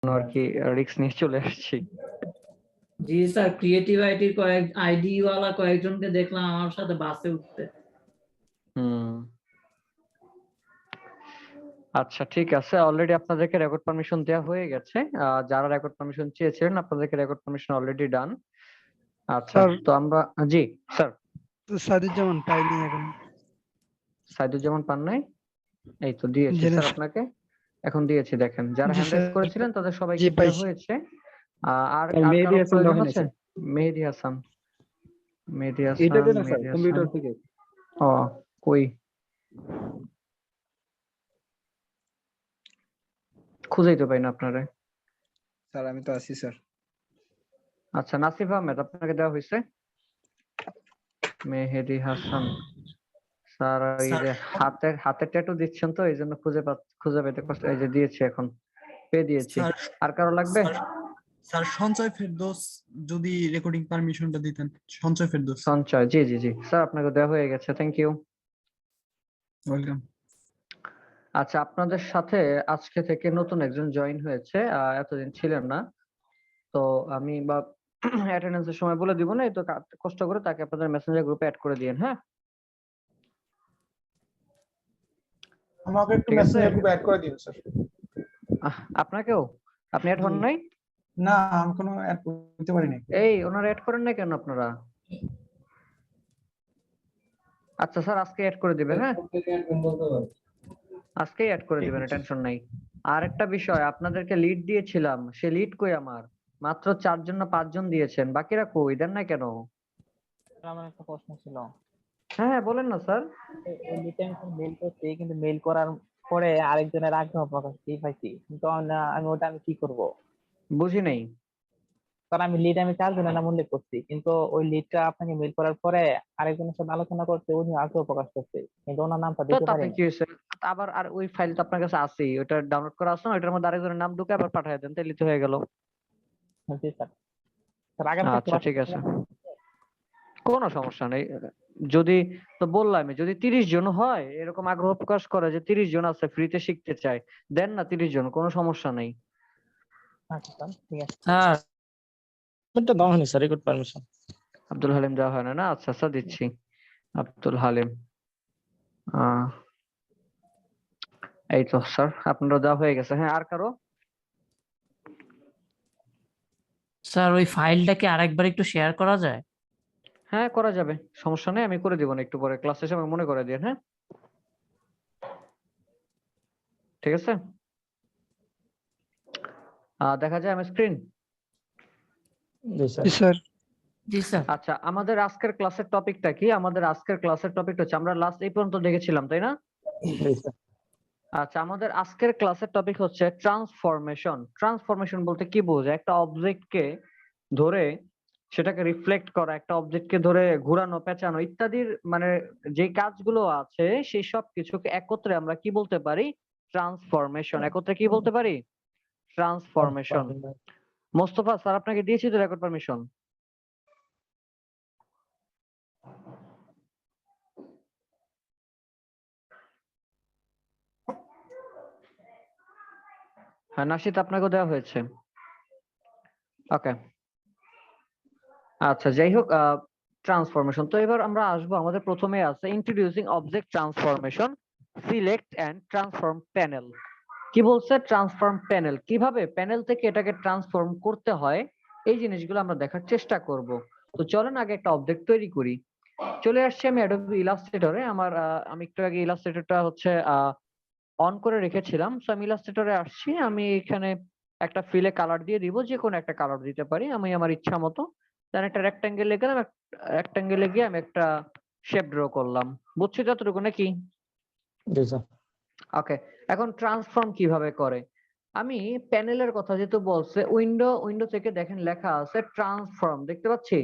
আর কি রিস্ক নিয়ে চলে আসছি। জি স্যার, ক্রিয়েটিভ আইটির কয়েক আইডি ওয়ালা কয়েকজনকে দেখলাম আমার সাথে বাসে উঠতে। আচ্ছা ঠিক আছে, অলরেডি আপনাদেরকে রেকর্ড পারমিশন দেওয়া হয়ে গেছে। যারা রেকর্ড পারমিশন চেয়েছিলেন আপনাদেরকে রেকর্ড পারমিশন অলরেডি ডান। আচ্ছা স্যার তো আমরা, জি স্যার। সাইদুজ্জামান পাইনি এখন। সাইদুজ্জামান পান নাই? এই তো দিয়েছি জেনে স্যার আপনাকে, এখন দিয়েছি দেখেন। যারা জি হ্যান্ড রাইজ স্যার, করেছিলেন তাদের জি সবাইকে দেওয়া পাইছি। হয়েছে। আর স্যার আর মেহেদী কারো হাসান প্রয়োজন দেওয়া হয়নি আছে? স্যার। মেহেদী হাসান, মেহেদী এটা হাসান, দেন স্যার মেহেদী হাসান। কম্পিউটার থেকে। ও কই, খুঁজেই তো পাই না আপনারে। স্যার আমি তো আছি স্যার। আচ্ছা নাসিফ আহমেদ আপনাকে দেওয়া হয়েছে। মেহেদী হাসান স্যার, এই যে হাতের ট্যাটু দিচ্ছেন তো এই জন্য খুঁজে পেতে কষ্ট। এই যে দিয়েছি, এখন পেয়ে দিয়েছি। স্যার আর কারো লাগবে? স্যার স্যার সঞ্চয় ফেরদৌস যদি রেকর্ডিং পারমিশনটা দিতেন। সঞ্চয় ফেরদৌস। সঞ্চয়, জি জি জি স্যার, আপনাকে দেওয়া হয়ে গেছে, থ্যাংক ইউ। ওয়েলকাম। আচ্ছা আপনাদের সাথে আজকে থেকে নতুন একজন জয়েন হয়েছে, এতদিন ছিলেন না। তো আমি বা অ্যাটেন্ডেন্সের সময় বলে দিব না, এই তো কষ্ট করে তাকে আপনাদের মেসেঞ্জার গ্রুপে অ্যাড করে দিয়েন। হ্যাঁ আমাকে একটু ঠিক আছে। মেসেঞ্জার গ্রুপে অ্যাড করে দিন স্যার। আপনাকেও? আপনি অ্যাড হন নাই? না আমি কোনো অ্যাড করতে পারিনি। এই ওনারা অ্যাড করেন না কেন আপনারা? আচ্ছা স্যার আজকে অ্যাড করে দিবেন। হ্যাঁ আজকেই অ্যাড করে দিবেন, টেনশন নাই। আর একটা বিষয়, আপনাদেরকে লিড দিয়েছিলাম, সে লিড কই আমার? মাত্র 4 জন না 5 জন দিয়েছেন, বাকিরা কই, দেন না কেন? আমার একটা প্রশ্ন ছিল। হ্যাঁ হ্যাঁ বলেন না স্যার। এই লিটে আমি মেল করছি, কিন্তু মেল করার পরে আরেকজনের আগ্রহ প্রকাশ পাইছি, কিন্তু আমি কি করব? বুঝি নাই। কারণ আমি 4 জনের নাম উল্লেখ করছি, কিন্তু ওই লিডটা আপনাকে মেল করার পরে আরেকজনের সাথে আলোচনা করতে উনি আগ্রহ প্রকাশ করছে, কিন্তু ওনার নামটা তো দিতে তাতে পারিনি। কি হয়েছে? আবার আর ওই ফাইল তো আপনার কাছে আছেই, ওটা ডাউনলোড করা আছে না, ওটার মধ্যে আরেকজনের নাম ঢুকে আবার পাঠিয়ে দেন, তাহলে তো হয়ে গেল। জি স্যার। স্যার আগামী থেকে আচ্ছা ঠিক আছে, কোনো সমস্যা নেই। যদি, তো বললামই, যদি 30 জন হয় এরকম আগ্রহ প্রকাশ করে যে 30 জন আছে ফ্রিতে শিখতে চায়, দেন না 30 জন, কোনো সমস্যা নেই। আচ্ছা স্যার ঠিক আছে। স্যার এটা দাও হয়নি sir record permission. Abdul Halim দেওয়া হয় না? না আচ্ছা আচ্ছা দিচ্ছি, আব্দুল হালিম। এই তো স্যার আপনারা দেওয়া হয়ে গেছে। হ্যাঁ আর কারো? স্যার ওই ফাইলটাকে আরেকবার একটু শেয়ার করা যায়? হ্যাঁ করা যাবে, সমস্যা নেই, আমি করে দিব না একটু পরে ক্লাস শেষে আমাকে মনে করে দিন। হ্যাঁ ঠিক আছে। দেখা যায় আমার স্ক্রিন? জি স্যার। জি স্যার। জি স্যার। আচ্ছা আমাদের আজকের ক্লাসের টপিকটা কি? আমাদের আজকের ক্লাসের টপিকটা হচ্ছে, আমরা লাস্ট এই পর্যন্ত দেখেছিলাম তাই না? জি স্যার। আচ্ছা আমাদের আজকের ক্লাসের টপিক হচ্ছে ট্রান্সফরমেশন। ট্রান্সফরমেশন বলতে কি বোঝায়? একটা অবজেক্টকে ধরে সেটাকে রিফ্লেক্ট করা, একটা অবজেক্টকে ধরে ঘোরানো, পেঁচানো ইত্যাদির মানে যে কাজগুলো আছে সেই সব কিছুকে একত্রে আমরা কি বলতে পারি? ট্রান্সফরমেশন। একত্রে কি বলতে পারি? ট্রান্সফরমেশন। মোস্তফা স্যার আপনাকে দিয়েছি তো রেকর্ড পারমিশন? হ্যাঁ নাশিদ আপনাকেও দেওয়া হয়েছে। ওকে আচ্ছা যাই হোক, ট্রান্সফরমেশন। তো এবার আমরা আসবো, আমাদের প্রথমে আছে introducing object transformation, select and transform panel. কি বলছে? ট্রান্সফর্ম প্যানেল, কিভাবে প্যানেল থেকে এটাকে ট্রান্সফর্ম করতে হয় এই জিনিসগুলো আমরা দেখার চেষ্টা করব। তো চলেন আগে একটা অবজেক্ট তৈরি করি। চলে আসছি আমি অ্যাডোবি ইলাস্ট্রেটরে। আমি একটু আগে ইলাস্ট্রেটরটা হচ্ছে অন করে রেখেছিলাম। সো আমি ইলাস্ট্রেটরে আসছি, আমি এখানে একটা ফিলে কালার দিয়ে দিব, যে কোনো একটা কালার দিতে পারি আমি আমার ইচ্ছা মতো। দেন একটা রেক্টাঙ্গেলে গেলাম, রেক্টাঙ্গেলে গিয়ে আমি একটা শেপ ড্র করলাম। বুঝছি যতটুকু নাকি? জি স্যার। ওকে, এখন ট্রান্সফর্ম কিভাবে করে? আমি প্যানেলের কথা যেহেতু বলছে, উইন্ডো থেকে দেখেন লেখা আছে ট্রান্সফর্ম, দেখতে পাচ্ছি?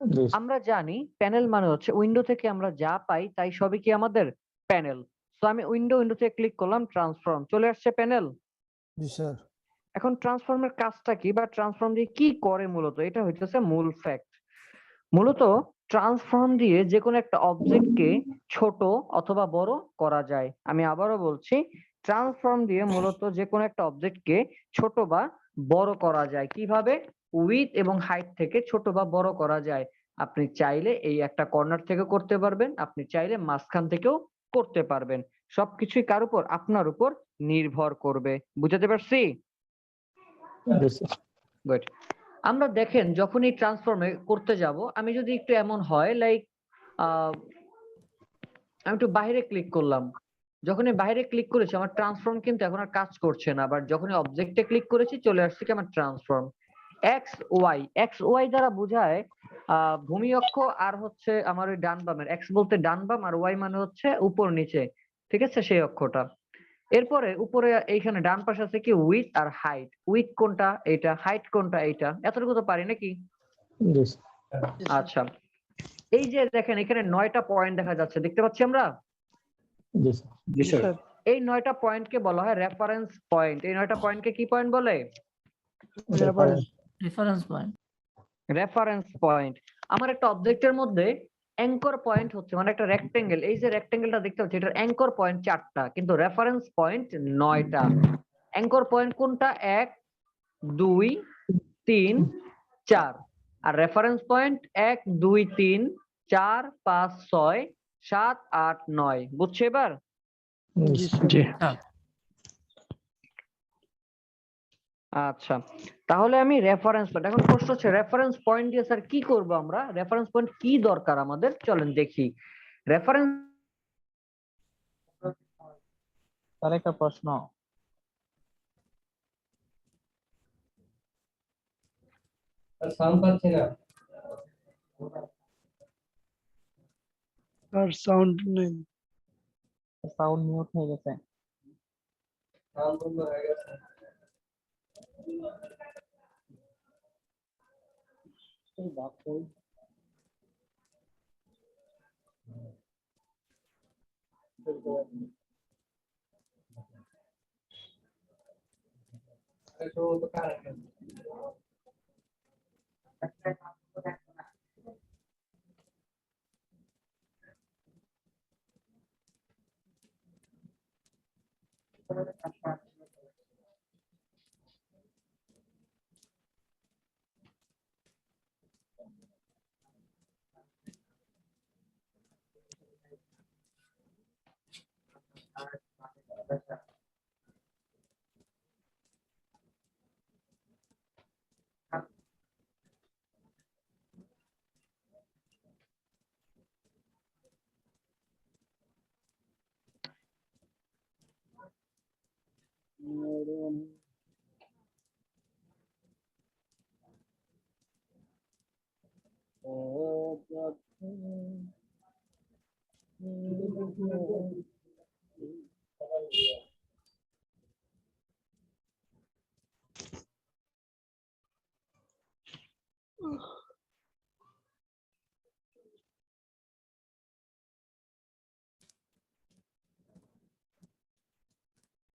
জি আমরা জানি প্যানেল মানে হচ্ছে উইন্ডো থেকে আমরা যা পাই তাই সবই কি আমাদের প্যানেল। তো আমি উইন্ডো থেকে ক্লিক করলাম, ট্রান্সফর্ম চলে আসছে প্যানেল। জি স্যার। এখন ট্রান্সফর্মের কাজটা কি, বা ট্রান্সফর্ম দিয়ে কি করে মূলত, এটা হইতেছে মূল ফ্যাক্ট। মূলত ট্রান্সফর্ম দিয়ে যে কোনো একটা অবজেক্টকে ছোট অথবা বড় করা যায়। আমি আবারও বলছি, ট্রান্সফর্ম দিয়ে মূলত যে কোনো একটা অবজেক্টকে ছোট বা বড় করা যায়। কিভাবে? উইডথ এবং হাইট থেকে ছোট বা বড় করা যায়। আপনি চাইলে এই একটা কর্নার থেকে করতে পারবেন, আপনি চাইলে মাঝখান থেকেও করতে পারবেন। সবকিছুই কার উপর? আপনার উপর নির্ভর করবে। বুঝাতে পারছি? জি স্যার। গুড। আমরা দেখেন যখন এই ট্রান্সফর্মে করতে যাব, আমি যদি একটু এমন হয় লাইক আমি একটু বাইরে ক্লিক করলাম, যখনই বাইরে ক্লিক করেছি আমার ট্রান্সফর্ম কিন্তু এখন আর কাজ করছে না, বাট যখনই অবজেক্টে ক্লিক করেছি চলে আসছে কি আমার ট্রান্সফর্ম। এক্স ওয়াই দ্বারা বোঝায় ভূমি অক্ষ আর হচ্ছে আমার ওই ডান বামের, এক্স বলতে ডান বাম আর ওয়াই মানে হচ্ছে উপর নিচে, ঠিক আছে সেই অক্ষটা। এরপরে উপরে এইখানে ডান পাশে আছে কি উইথ আর হাইট। উইথ কোনটা? এইটা। হাইট কোনটা? এইটা। এতটুকু তো পারি নাকি? জি স্যার। আচ্ছা, এই যে দেখেন এখানে 9টা পয়েন্ট দেখা যাচ্ছে, দেখতে পাচ্ছি আমরা? জি স্যার। জি স্যার। এই 9টা পয়েন্টকে বলা হয় রেফারেন্স পয়েন্ট। এই 9টা পয়েন্টকে কি পয়েন্ট বলে? Reference point. Reference point. আমার একটা অবজেক্টের মধ্যে অ্যাঙ্কর পয়েন্ট হচ্ছে মানে একটা রেক্টেঙ্গেল, এই যে রেক্টেঙ্গেলটা দেখতে পাচ্ছি এটার অ্যাঙ্কর পয়েন্ট 4টা, কিন্তু রেফারেন্স পয়েন্ট 9টা। অ্যাঙ্কর পয়েন্ট কোনটা? 1 2 3 4। আর রেফারেন্স পয়েন্ট 1 2 3 4 5 6 7 8 9। বুঝছো এবার? জি স্যার। জি। আচ্ছা, তাহলে আমি রেফারেন্স পয়েন্ট, এখন প্রশ্ন হচ্ছে রেফারেন্স পয়েন্ট দিয়ে স্যার কি করব আমরা? রেফারেন্স পয়েন্ট কি দরকার আমাদের? চলেন দেখি। রেফারেন্স স্যার একটা প্রশ্ন। আর সাউন্ড নেই। সাউন্ড মিউট হয়ে গেছে।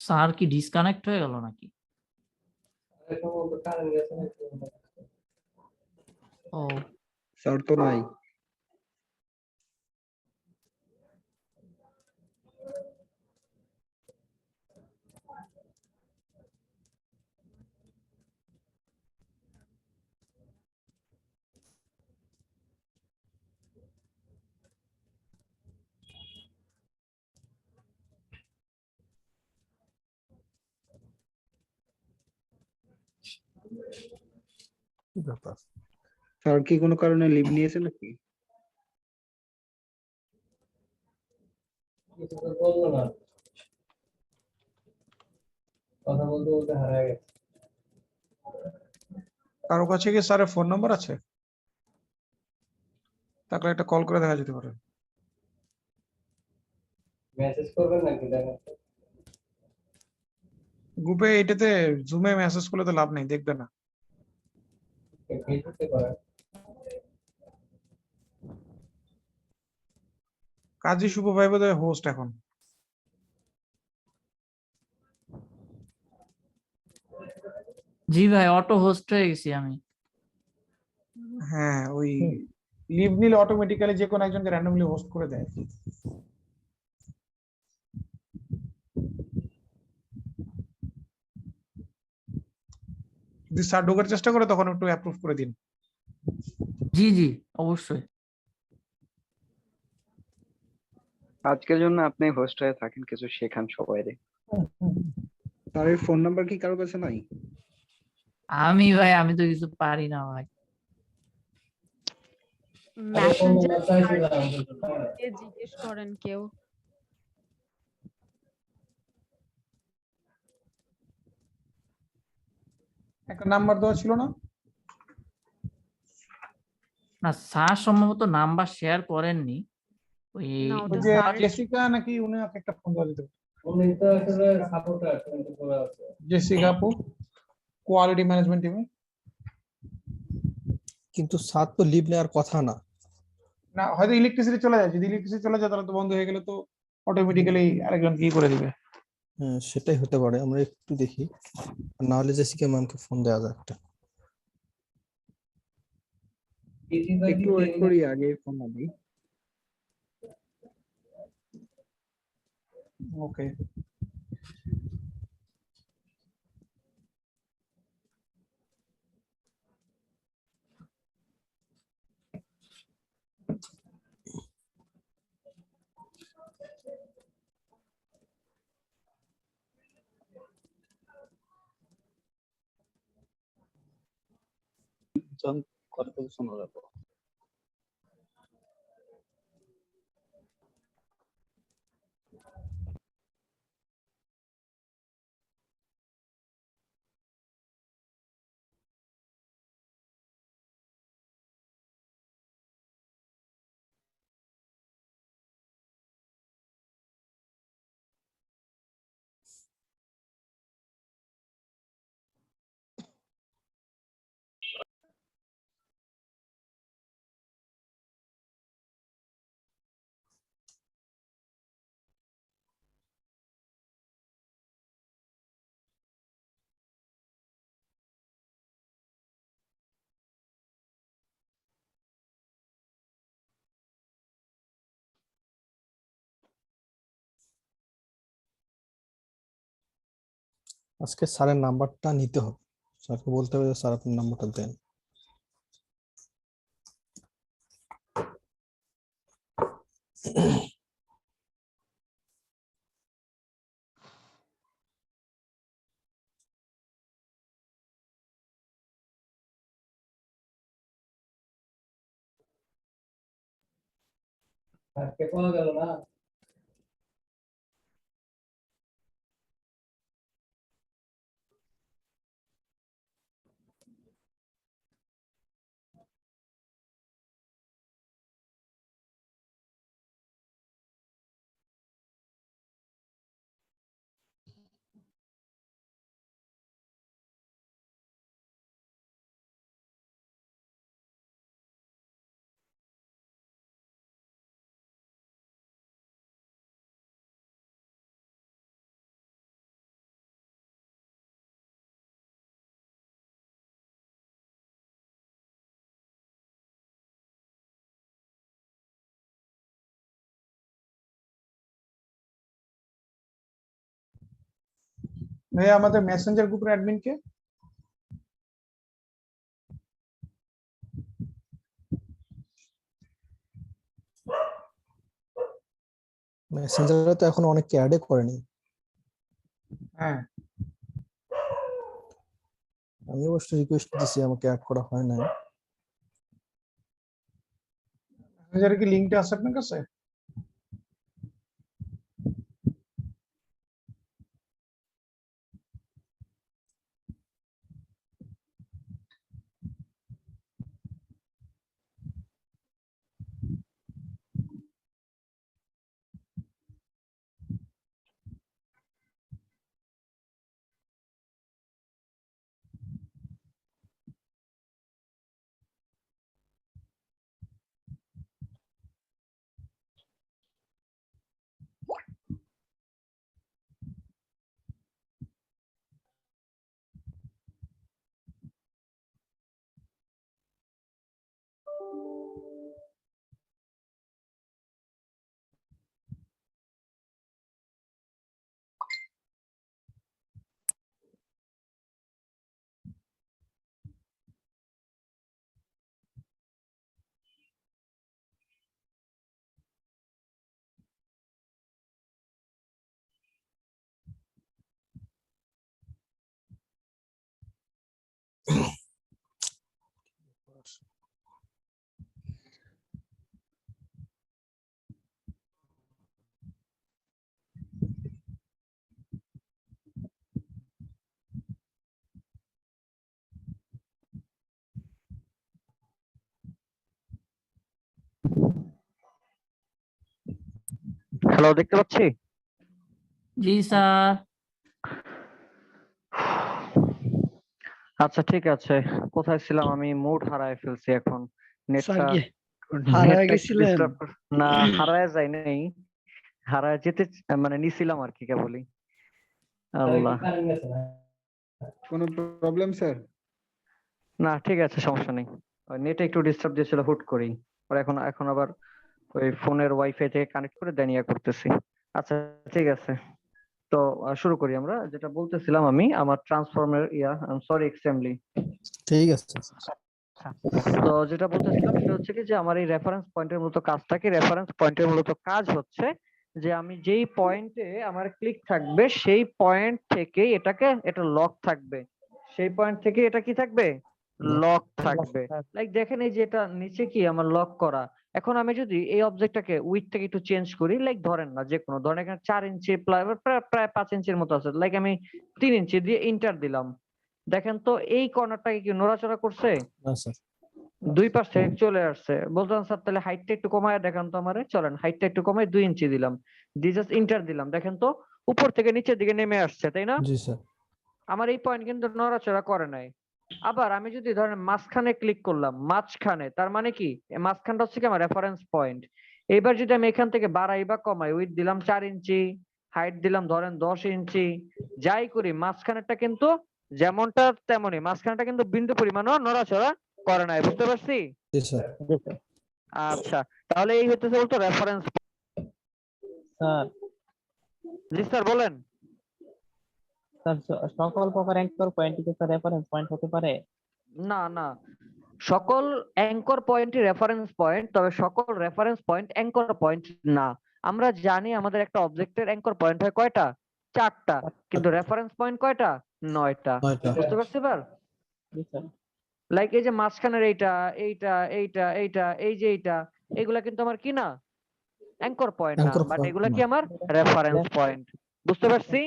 স্যার কি ডিসকানেক্ট হয়ে গেল নাকি? ও স্যার তো নাই। কি ব্যাপার? স্যার কি কোনো কারণে লিভ নিয়েছে নাকি? কারো কাছে কি স্যারের ফোন নাম্বার আছে? তাকে একটা কল করে দেখা যেতে পারে। গ্রুপে এটাতে জুমে মেসেজ করলে তো লাভ নেই, দেখবে না। কাজী শুভ ভাই বোধহয় হোস্ট এখন। জি ভাই, অটো হোস্ট হয়ে গেছি আমি। হ্যাঁ, ওই লিভ নিলে অটোমেটিক্যালি যে কোনো একজনকে র্যান্ডমলি হোস্ট করে দেয়। যদি স্যার ঢোকার চেষ্টা করে তখন একটু অ্যাপ্রুভ করে দিন। জি জি অবশ্যই। আজকের জন্য আপনি হোস্ট হয়ে থাকেন, কিছু শেখান সবাইরে। স্যারের ফোন নাম্বার কি কারো কাছে নাই? আমি তো কিছু পারি না ভাই। মেসেঞ্জার কে জিজ্ঞেস করেন কেউ। একটা নাম্বার দেওয়া ছিল না? না স্যার সম্ভবত নাম্বার শেয়ার করেননি। ওই না, ওই ওটা যে স্যার জেসিকা নাকি উনাকে একটা ফোন দেওয়া যেত। জেসিকা আপু কোয়ালিটি ম্যানেজমেন্ট টিমে। কিন্তু স্যার তো লিভ নেওয়ার কথা না। না হয়তো ইলেকট্রিসিটি চলে যায়, যদি ইলেকট্রিসিটি চলে যায় তাহলে তো বন্ধ হয়ে গেলে তো অটোমেটিক্যালি আরেকজন কি করে দিবে। হ্যাঁ সেটাই হতে পারে, আমরা একটু দেখি। আর না হলে জেসিকা ম্যামকে ফোন দেওয়া যাক একটা। একটু ওয়েট করি, আগে ফোন না দিই। ওকে। আজকে স্যারের নাম্বারটা নিতে হবে, স্যারকে বলতে হবে যে স্যার আপনার নাম্বারটা দেন। ভাইয়া আমাদের মেসেঞ্জার গ্রুপের অ্যাডমিন কে? মেসেঞ্জারে তো এখন অনেকে অ্যাডে করেনি। হ্যাঁ আমি অবশ্য রিকোয়েস্ট দিছি, আমাকে অ্যাড করা হয় না। মেসেঞ্জারে কি লিংকটা আছে আপনার কাছে? হ্যালো, দেখতে পাচ্ছি? জি স্যার। আচ্ছা ঠিক আছে, কোথায় ছিলাম আমি? মুড হারায় ফেলছি এখন। স্যার নেটটা কি হারায় নেটটা একটু গেছিলেন? ডিস্টার্ব না, হারায় যায় নাই, হারায় যেতে মানে নিছিলাম আর কি কেবলই। আল্লাহ, কোনো প্রবলেম স্যার? না ঠিক আছে, সমস্যা নেই। নেটে একটু ডিস্টার্ব দিয়েছিল হুট করেই। আর এখন এখন আবার ওই ফোনের ওয়াইফাই থেকে কানেক্ট করে দেন ইয়া করতেছি। আচ্ছা ঠিক আছে, তো শুরু করি আমরা। যেটা বলতেছিলাম আমি আমার ট্রান্সফর্মের সরি এক্সট্রিমলি। ঠিক আছে। তো যেটা বলতেছিলাম সেটা হচ্ছে কি যে আমার এই রেফারেন্স পয়েন্টের মূলত কাজটা কি? রেফারেন্স পয়েন্টের মূলত কাজ হচ্ছে যে আমি যেই পয়েন্টে আমার ক্লিক থাকবে সেই পয়েন্ট থেকে এটা লক থাকবে, সেই পয়েন্ট থেকে এটা কি থাকবে? লক থাকবে। লাইক দেখেন এই যে এটা নিচে কি আমার লক করা। এখন আমি যদি এই অবজেক্টটাকে উইথ থেকে একটু চেঞ্জ করি, লাইক ধরেন না যে কোনো, ধরেন এখানে 4 ইঞ্চি প্রায় 5 ইঞ্চির মতো আছে, লাইক আমি 3 ইঞ্চি দিয়ে এন্টার দিলাম। দেখেন তো এই কর্নারটাকে কি নড়াচড়া করছে? না স্যার। দুই পাশ থেকে চলে আসছে। বলতাম স্যার তাহলে হাইটটা একটু কমায় দেখান তো আমারে। চলেন হাইটটা একটু কমায় 2 ইঞ্চি দিলাম, দিয়ে জাস্ট এন্টার দিলাম। দেখেন তো উপর থেকে নিচের দিকে নেমে আসছে, তাই না? জি স্যার। আমার এই পয়েন্ট কিন্তু নড়াচড়া করে নাই। আবার আমি যদি ধরেন মাঝখানে ক্লিক করলাম, মাঝখানে তার মানে কি মাঝখানটা হচ্ছে কি আমার রেফারেন্স পয়েন্ট। এবার যদি আমি এখান থেকে বাড়াই বা কমাই, উইথ দিলাম 4 ইঞ্চি, হাইট দিলাম ধরেন 10 ইঞ্চি, যাই করি মাঝখানেরটা কিন্তু যেমনটা তেমনই, মাঝখানটা কিন্তু বিন্দু পরিমাণও নড়াচড়া করে নাই। বুঝতে পারছি? জি স্যার। আচ্ছা, তাহলে এই হইতেছে বলতো রেফারেন্স। স্যার জি স্যার বলেন। স্যার সকল প্রকার অ্যাঙ্কর পয়েন্ট কি স্যার রেফারেন্স পয়েন্ট হতে পারে? না না, সকল অ্যাঙ্কর পয়েন্টই রেফারেন্স পয়েন্ট, তবে সকল রেফারেন্স পয়েন্ট অ্যাঙ্কর পয়েন্ট না। আমরা জানি আমাদের একটা অবজেক্টের অ্যাঙ্কর পয়েন্ট হয় কয়টা? 4টা, কিন্তু রেফারেন্স পয়েন্ট কয়টা? 9টা। 9টা। বুঝতে পারছি এবার? জি স্যার। লাইক এই যে মাঝখানের এইটা এইটা এইটা এইটা এই যে এইটা, এগুলা কিন্তু আমার কি না? অ্যাঙ্কর পয়েন্ট না, অ্যাঙ্কর বাট পয়েন্ট এগুলা না। কি আমার রেফারেন্স পয়েন্ট। বুঝতে পারছি?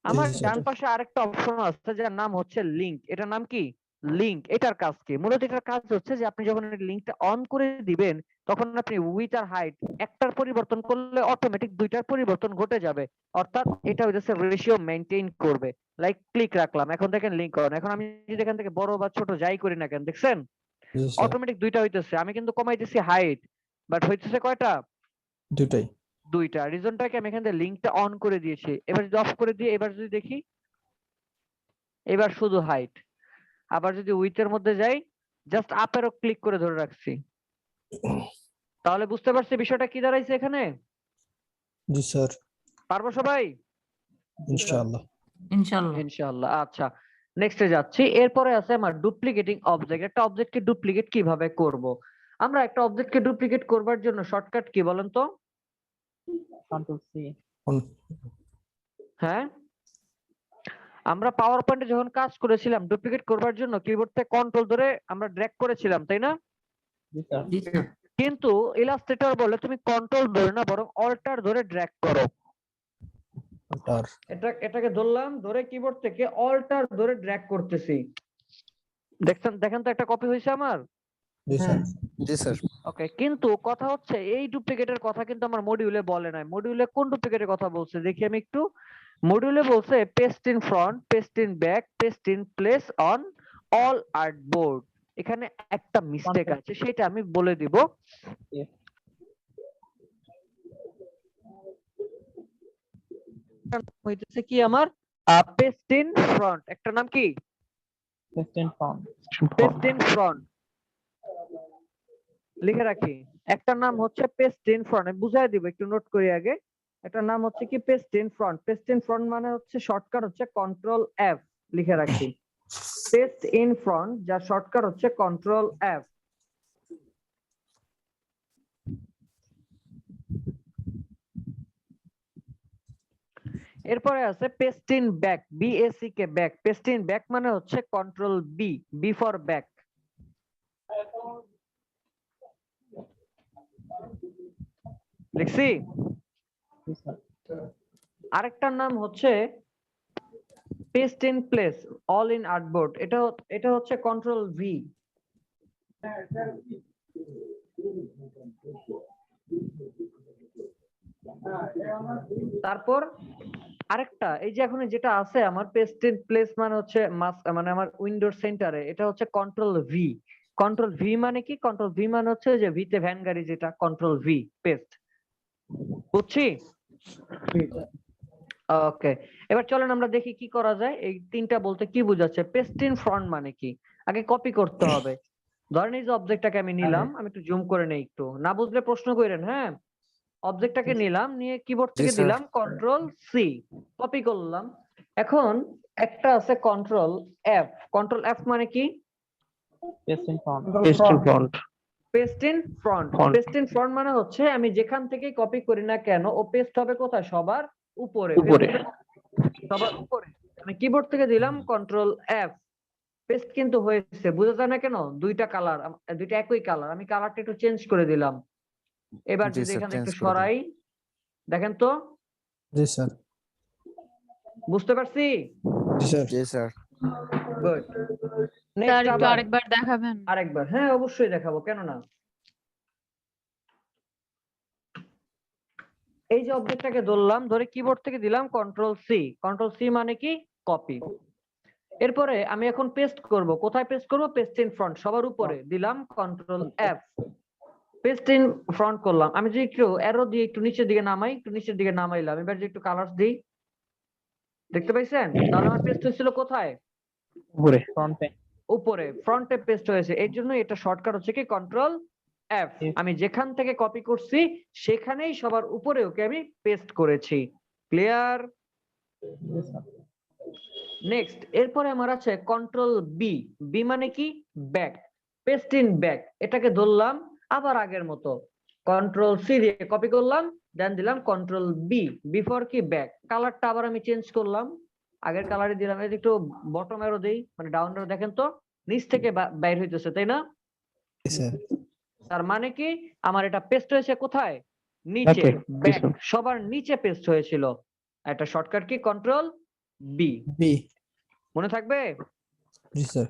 আমার জি স্যার। ডান পাশে আরেকটা অপশন আছে যার নাম হচ্ছে লিংক। এটার নাম কি? লিংক। এটার কাজ কি? মূলত এটার কাজ হচ্ছে যে আপনি যখন লিংকটা অন করে দিবেন তখন আপনি উইথ আর হাইট একটার পরিবর্তন করলে অটোমেটিক দুইটার পরিবর্তন ঘটে যাবে। অর্থাৎ এটা হচ্ছে রেশিও মেইনটেইন করবে। লাইক ক্লিক রাখলাম, এখন দেখেন লিংক অন। এখন আমি যদি এখান থেকে বড় বা ছোট যাই করি না কেন, দেখছেন জি স্যার। অটোমেটিক দুইটা হইতেছে। আমি কিন্তু কমাইতেছি হাইট, বাট হইতেছে কয়টা? দুটাই। দুইটা। রিজনটাকে আমি এখান থেকে লিংকটা অন করে দিয়েছি। এবার যদি অফ করে দিয়ে এবার যদি দেখি, এবার শুধু হাইট। আবার যদি উইথের মধ্যে যাই, জাস্ট আপ এরো ক্লিক করে ধরে রাখছি। তাহলে বুঝতে পারছি বিষয়টা কি দাঁড়াইছে এখানে? জি স্যার। পারবো সবাই? ইনশাআল্লাহ। ইনশাল্লাহ। ইনশাআল্লাহ। আচ্ছা, নেক্সটে যাচ্ছি। এরপরে আছে আমার ডুপ্লিকেটিং অবজেক্ট। একটা অবজেক্টকে ডুপ্লিকেট কিভাবে করব? আমরা একটা অবজেক্টকে ডুপ্লিকেট করবার জন্য শর্টকাট কি বলেন তো? Control C. হ্যাঁ, আমরা পাওয়ার পয়েন্টে যখন কাজ করেছিলাম ডুপ্লিকেট করবার জন্য কিবোর্ড থেকে কন্ট্রোল ধরে আমরা ড্র্যাগ করেছিলাম, তাই না? জি স্যার। জি স্যার। কিন্তু ইলাস্ট্রেটর বলে তুমি কন্ট্রোল ধরে না, বরং অল্টার ধরে ড্র্যাগ করো। অল্টার। এটাকে ধরলাম, ধরে কিবোর্ড থেকে অল্টার ধরে ড্র্যাগ করতেছি। দেখেন তো একটা কপি হয়েছে আমার। জি স্যার। জি স্যার। ওকে, কিন্তু কথা হচ্ছে এই ডুপ্লিকেটের কথা কিন্তু আমার মডিউলে বলে নাই। মডিউলে কোন ডুপ্লিকেটের কথা বলছে দেখি আমি একটু। মডিউলে বলছে paste in front, paste in back, paste in place on all artboard. এখানে একটা মিস্টেক আছে, সেটা আমি বলে দিব। হইতেছে কি আমার পেস্ট ইন ফ্রন্ট, একটা নাম কি? Paste in front. Paste in front লিখে রাখি। একটা নাম হচ্ছে পেস্ট ইন ফ্রন্ট, আমি বুঝাই দিব, একটু নোট করি আগে। একটা নাম হচ্ছে কি paste in front. Paste in front মানে হচ্ছে শর্টকাট হচ্ছে কন্ট্রোল এফ, লিখে রাখি। পেস্ট ইন ফ্রন্ট যার শর্টকাট হচ্ছে কন্ট্রোল এফ। এরপরে আছে paste in back, BAC K back. Paste in back মানে হচ্ছে control B, B for back. লিখছি। জি স্যার। আরেকটার নাম হচ্ছে paste in place all in artboard. এটা হচ্ছে কন্ট্রোল ভি। তারপর আরেকটা এই যে এখন যেটা আছে আমার পেস্ট ইন প্লেস মানে হচ্ছে মানে আমার উইন্ডোর সেন্টারে, এটা হচ্ছে কন্ট্রোল ভি। কন্ট্রোল ভি মানে কি? কন্ট্রোল ভি মানে হচ্ছে যে ভিতে ভ্যান গাড়ি, যেটা কন্ট্রোল ভি পেস্ট। বুঝছি? ওকে, এবার চলেন আমরা দেখি কি করা যায়। এই তিনটা বলতে কি বোঝাচ্ছে? পেস্ট ইন ফ্রন্ট মানে কি? আগে কপি করতে হবে। ধরেন এই যে অবজেক্টটাকে আমি নিলাম, আমি একটু জুম করে নেই, একটু না বুঝলে প্রশ্ন করেন। হ্যাঁ, অবজেক্টটাকে নিলাম, নিয়ে কিবোর্ড থেকে দিলাম কন্ট্রোল সি, কপি করলাম। এখন একটা আছে কন্ট্রোল এফ। কন্ট্রোল এফ মানে কি? Paste in front. Paste in front. Paste in front. Paste in front মানে হচ্ছে আমি যেখান থেকে কপি করি না কেন ও পেস্ট হবে কোথায়? সবার উপরে। সবার উপরে। আমি কিবোর্ড থেকে দিলাম কন্ট্রোল এফ, পেস্ট কিন্তু হয়েছে। বোঝা যায় না কেন? দুইটা কালার, দুইটা একই কালার। আমি কালারটা একটু চেঞ্জ করে দিলাম। এবার যদি এখানে একটু সরাই, দেখেন তো। জি স্যার। বুঝতে পারছি? জি স্যার। জি স্যার। গুড। স্যার নেক্সট একটু আবার আরেকবার দেখাবেন? আরেকবার, হ্যাঁ অবশ্যই দেখাবো, কেন না। এই যে অবজেক্টটাকে ধরলাম, ধরে কিবোর্ড থেকে দিলাম কন্ট্রোল সি। কন্ট্রোল সি মানে কি? কপি। এরপরে আমি এখন পেস্ট করব। কোথায় পেস্ট করব? পেস্ট ইন ফ্রন্ট, সবার উপরে দিলাম control F, paste in front করলাম। আমি যদি একটু অ্যারো দিয়ে একটু নিচের দিকে নামাই, একটু নিচের দিকে নামাইলাম, এবার যদি একটু কালার দিই, দেখতে পাইছেন? তাহলে আমার পেস্ট হয়েছিল কোথায়? উপরে। ফ্রন্টে। উপরে, ফ্রন্টে পেস্ট হয়েছে। এর জন্য এটা শর্টকাট হচ্ছে কি? Control F. আমি যেখান থেকে কপি করছি সেখানেই সবার উপরে ওকে আমি পেস্ট করেছি। ক্লিয়ার? জি স্যার। নেক্সট, এরপরে আমার আছে কন্ট্রোল বি। বি মানে কি? ব্যাক। Paste in back. এটাকে ধরলাম আবার আগের মতো, কন্ট্রোল সি দিয়ে কপি করলাম, দেন দিলাম কন্ট্রোল বি। বিফোর কি? ব্যাক। কালারটা আবার আমি চেঞ্জ করলাম, আগের কালারে দিলাম। এই যে একটু বটম অ্যারো দেই, মানে ডাউন অ্যারো, দেখেন তো নিচ থেকে বাইর হইতেছে, তাই না? জি স্যার। তার মানে কি? আমার এটা পেস্ট হয়েছে কোথায়? নিচে, ব্যাক, সবার নিচে পেস্ট হয়েছিল। একটা শর্টকাট কি? Control B. বি। মনে থাকবে? জি স্যার।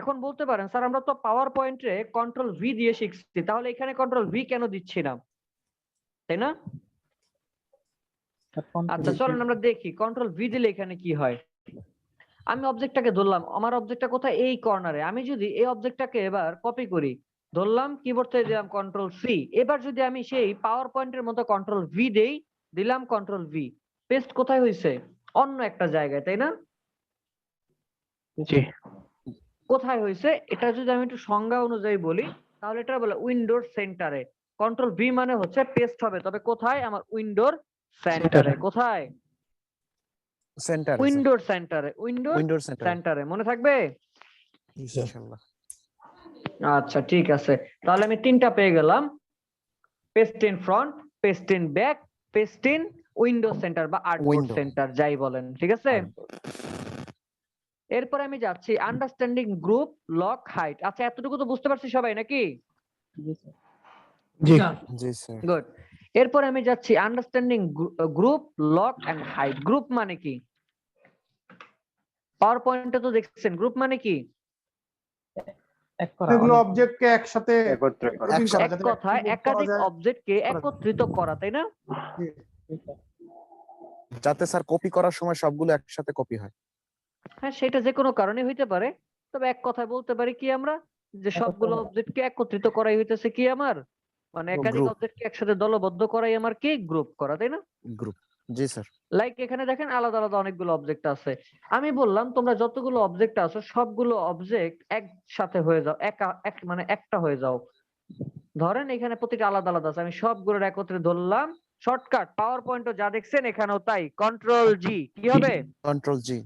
এখন বলতে পারেন স্যার আমরা তো পাওয়ার পয়েন্টে কন্ট্রোল ভি দিয়ে শিখছি, তাহলে এখানে কন্ট্রোল ভি কেন দিচ্ছি না, তাই না? আচ্ছা চলেন আমরা দেখি কন্ট্রোল ভি দিলে এখানে কি হয়। আমি অবজেক্টটাকে ধরলাম, আমার অবজেক্টটা কোথায়? এই কর্নারে। আমি যদি এই অবজেক্টটাকে এবার কপি করি, ধরলাম কিবোর্ড থেকে দিলাম কন্ট্রোল সি। এবার যদি আমি সেই পাওয়ার পয়েন্টের মতো কন্ট্রোল ভি দেই, দিলাম কন্ট্রোল ভি, পেস্ট কোথায় হয়েছে? অন্য একটা জায়গায়, তাই না? জি। কোথায় হয়েছে? এটা যদি আমি একটু সংজ্ঞা অনুযায়ী বলি, তাহলে এটা বলে উইন্ডোর সেন্টারে। কন্ট্রোল ভি মানে হচ্ছে পেস্ট হবে, তবে কোথায়? আমার উইন্ডোর সেন্টারে। কোথায়? সেন্টার। উইন্ডোর সেন্টারে। উইন্ডোর উইন্ডোর সেন্টার। সেন্টারে, মনে থাকবে? জি স্যার। ইনশাআল্লাহ। আচ্ছা ঠিক আছে, তাহলে আমি তিনটা পেয়ে গেলাম। Paste in front, paste in back, paste in window center বা আর্টবোর্ড Window। সেন্টার, যাই বলেন, ঠিক আছে? এরপরে আমি যাচ্ছি আন্ডারস্ট্যান্ডিং গ্রুপ, লক, হাইট। আচ্ছা এতটুকু তো বুঝতে পারছি সবাই নাকি? জি স্যার। জি। জি স্যার। গুড। এরপরে আমি যাচ্ছি understanding group, lock and hide. Group মানে কি? পাওয়ার পয়েন্টে তো দেখছেন গ্রুপ মানে কি? এক করা। এগুলো অবজেক্টকে একসাথে একত্রে করা। grouping করা, এক যাতে কথায় একসাথে করা একাধিক যায়। অবজেক্টকে একত্রিত করা, তাই না? যাতে স্যার কপি করার সময় সবগুলো একসাথে কপি হয়। হ্যাঁ সেটা যে কোনো কারণে হইতে পারে, তবে এক কথায় বলতে পারি কি আমরা, যে সবগুলো অবজেক্টকে একত্রিত করাই হইতেছে কি আমার, মানে একাধিক গ্রুপ। অবজেক্টকে একসাথে দলবদ্ধ করাই আমার কি? গ্রুপ করা, তাই না? গ্রুপ। জি স্যার। লাইক এখানে দেখেন আলাদা আলাদা অনেকগুলো অবজেক্ট আছে। আমি বললাম তোমরা যতগুলো অবজেক্ট আছে সবগুলো অবজেক্ট একসাথে হয়ে যাও, মানে একটা হয়ে যাও। ধরেন এখানে প্রতিটা আলাদা আলাদা আছে, আমি সবগুলোর একত্রে ধরলাম। শর্টকাট পাওয়ার পয়েন্টও যা দেখছেন এখানেও তাই, কন্ট্রোল জি। কি হবে? Control G.